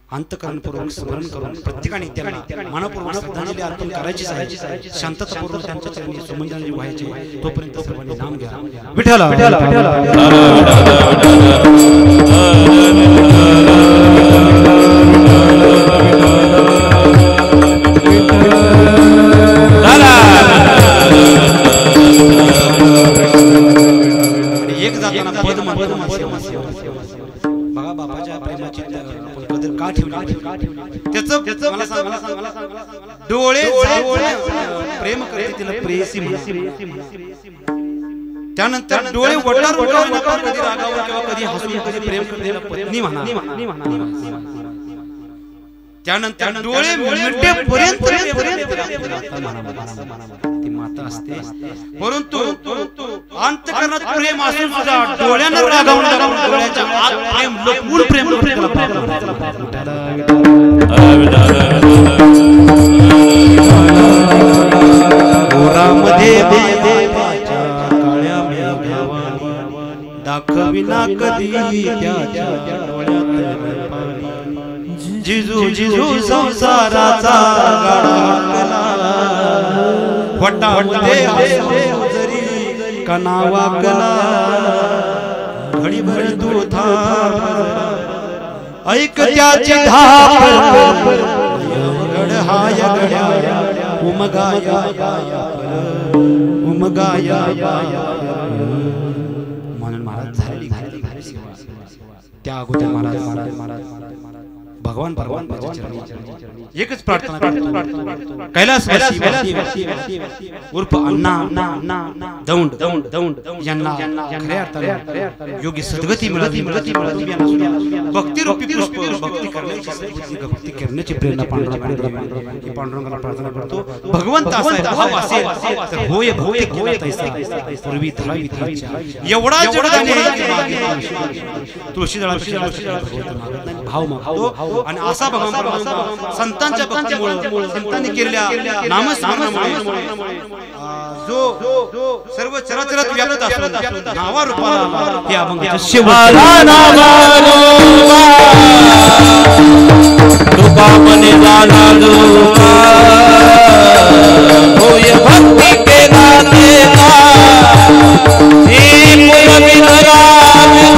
अंतकरणपूर्वक स्मरण करून प्रत्येकाने त्यांना मनपूर्वक श्रद्धांजली अर्पण करायची आहे शांततापूर्वक त्यांच्या चरणी सुमंजली व्हायची तोपर्यंत सर्वांनी नाम घ्या विठ्ठल एक जाताना पद बघा बापाच्या प्रेमाची कदर का ठेवली त्याचं डोळे प्रेम करते तिला प्रेयसी त्यानंतर डोळे वडणार कधी रागावर किंवा कधी हसून कधी प्रेम करते पत्नी म्हणा त्यानंतर डोळे मिटेपर्यंत ती माता असते परंतु अंतःकरणात प्रेम असून सुद्धा डोळ्यांना रागावून डोळ्याच्या आत प्रेम लपून प्रेम ओरामध्ये देवाच्या काळ्या मेघावानी दाखविना कधी त्याच्या डोळ्यात जिजू जिजू संसाराचा गाडा वटामध्ये जरी कना वागला घडीभर तू थांब ऐक त्याची धाप गडहाय गड्या उमगाया म्हणून महाराज झाली त्या अगोदर महाराज भगवान परमात्म्याच्या चरणी एकच प्रार्थना करतो कैलासवासी उर्फ अण्णा दौंड यांना खऱ्या अर्थाने योग्य सद्गती मिळावी भक्ती रूपी पुष्प भक्ती करण्याची प्रेरणा पांडुरंगाला प्रार्थना करतो भगवंत असा भाव असेल तर होय भक्ती केला तैसा पूर्वी धरावी एवढा जडदाने तुळशी भाव मागतो आणि असा भगवान परमात्मा संतांच्या भक्तीमुळे संतांनी केलेल्या नामस्मरणामुळे जो सर्व चराचरात व्याप्त असतो नावा रूपाला हे अभंगाचं शेवट तुका मने जाना लोका होय भक्ती केला तेला हे पुरवी धरावे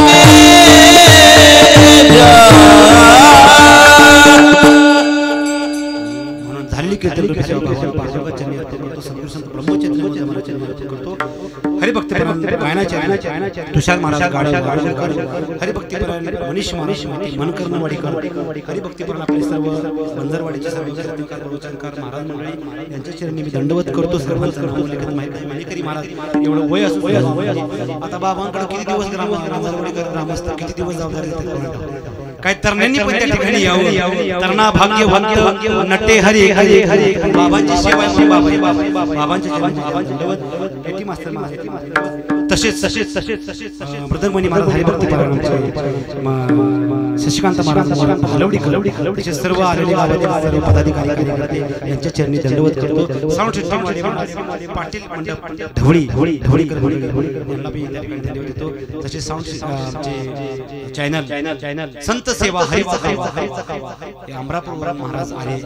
म्हणून झाली कीर्तन सेवा भगवान पार्श्वगत चरणी अर्पण करतो सद्गुरू संत ब्रह्मचर्य जमाना चरणी अर्पण करतो हरिभक्तीपरायण गायनाचार्य तुषार महाराज गाडवकर हरिभक्तीपरायण मनीष मनकर्ण वाडीकर हरिभक्तीपरायण आपले सर्व बंदरवाडीचे सर्व सत्कार प्रवचनकार महाराज मंडळी यांच्या चरणी मी दंडवत करतो सर्वांचं नाव लेखत माहिती मणिकरी महाराज एवढं वय असू आता बाबांकडे किती दिवस बंदरवाडीकर ग्रामस्थ किती दिवस जबाबदारी देतात काय तरण्यांनी पण त्या ठिकाणी यावं तरणा भाग्यवंत नटे हरी बाबांची सेवा बाबांच्या दंडवत पेटी मास्तर तसेच मृदंगमणी महाराज हरिभक्तीपरायण शशिकांत महाराज हलवडी तसेच सर्व आलेले गावातील पदाधिकारी कार्यकर्ते यांच्या चरणी दंडवत करतो साऊंड सिस्टम पाटील मंडप ढवळीकर यांना मी त्या ठिकाणी धन्यवाद देतो तसेच साऊंड चॅनल संत सेवा हरिचा कावा अमरापूर महाराज आले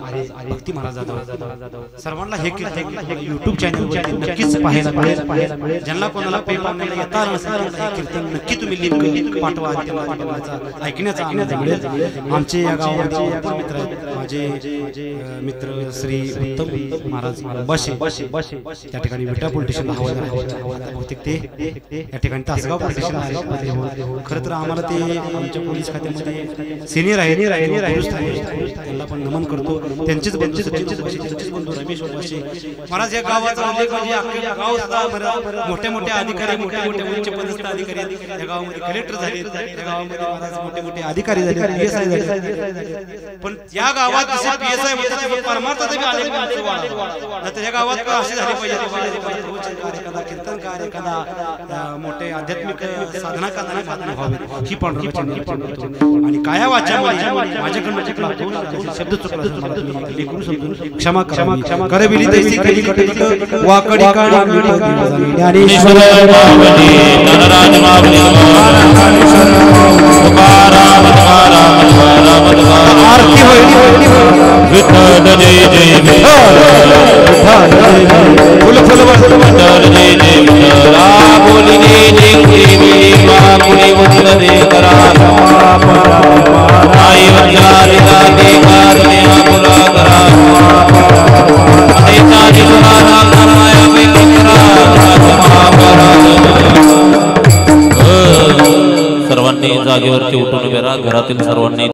भक्ती महाराज जाधव सर्वांना हे कीर्तन YouTube चॅनलवर नक्कीच पाहायला मिळेल ज्यांना कोणाला पेपर येता नसेल हे कीर्तन नक्की तुम्ही लिंक पाठवा ऐकण्याचा मिळेल. आमचे या गावामध्ये भरपूर मित्र आहेत. माझे मित्र श्री उत्तम महाराज बशे त्या ठिकाणी विटा पोलीस स्टेशनला हवालदार आहेत. बहुतेक ते या ठिकाणी तासगाव पोलीस स्टेशन आहे. खरं तर आम्हाला ते आमच्या पोलीस खात्यामध्ये सिनियर आहेत. त्यांना पण नमन करतो. त्यांचेच बंधू त्यांचेच बंधू रमेश बशे महाराज या गावाचा उल्लेख म्हणजे अख्ख्या गाव सुद्धा मोठे मोठे अधिकारी मोठे उच्च पदस्थ अधिकारी या गावामध्ये कलेक्टर झाले. या गावामध्ये महाराज मोठे अधिकारी झाले, PSI झाले. पण या गावात जसे PSI होते परमार्थात तर या गावात असे झाले पाहिजे. कीर्तनकार एखादा मोठे आध्यात्मिक साधना करणारे ही पण आणि काया वाचा माझ्याकडून शब्द चुकला लेकरू समजून क्षमा करा. करविली तैसी केली कटकट वाकडी काढा ज्ञानेश्वर मावली नरराज मावली तुकाराम आरती होईल. विठ्ठल जय जय फुल विठ्ठल जय जय विठ्ठल बोली जय जय देवी बोली वंदन दे करा आई वंदना दे कारणे बोला करा ऐतानी सुना नारायण सर्वांनी जागेवरती उठून उभे राहा. घरातील सर्वांनी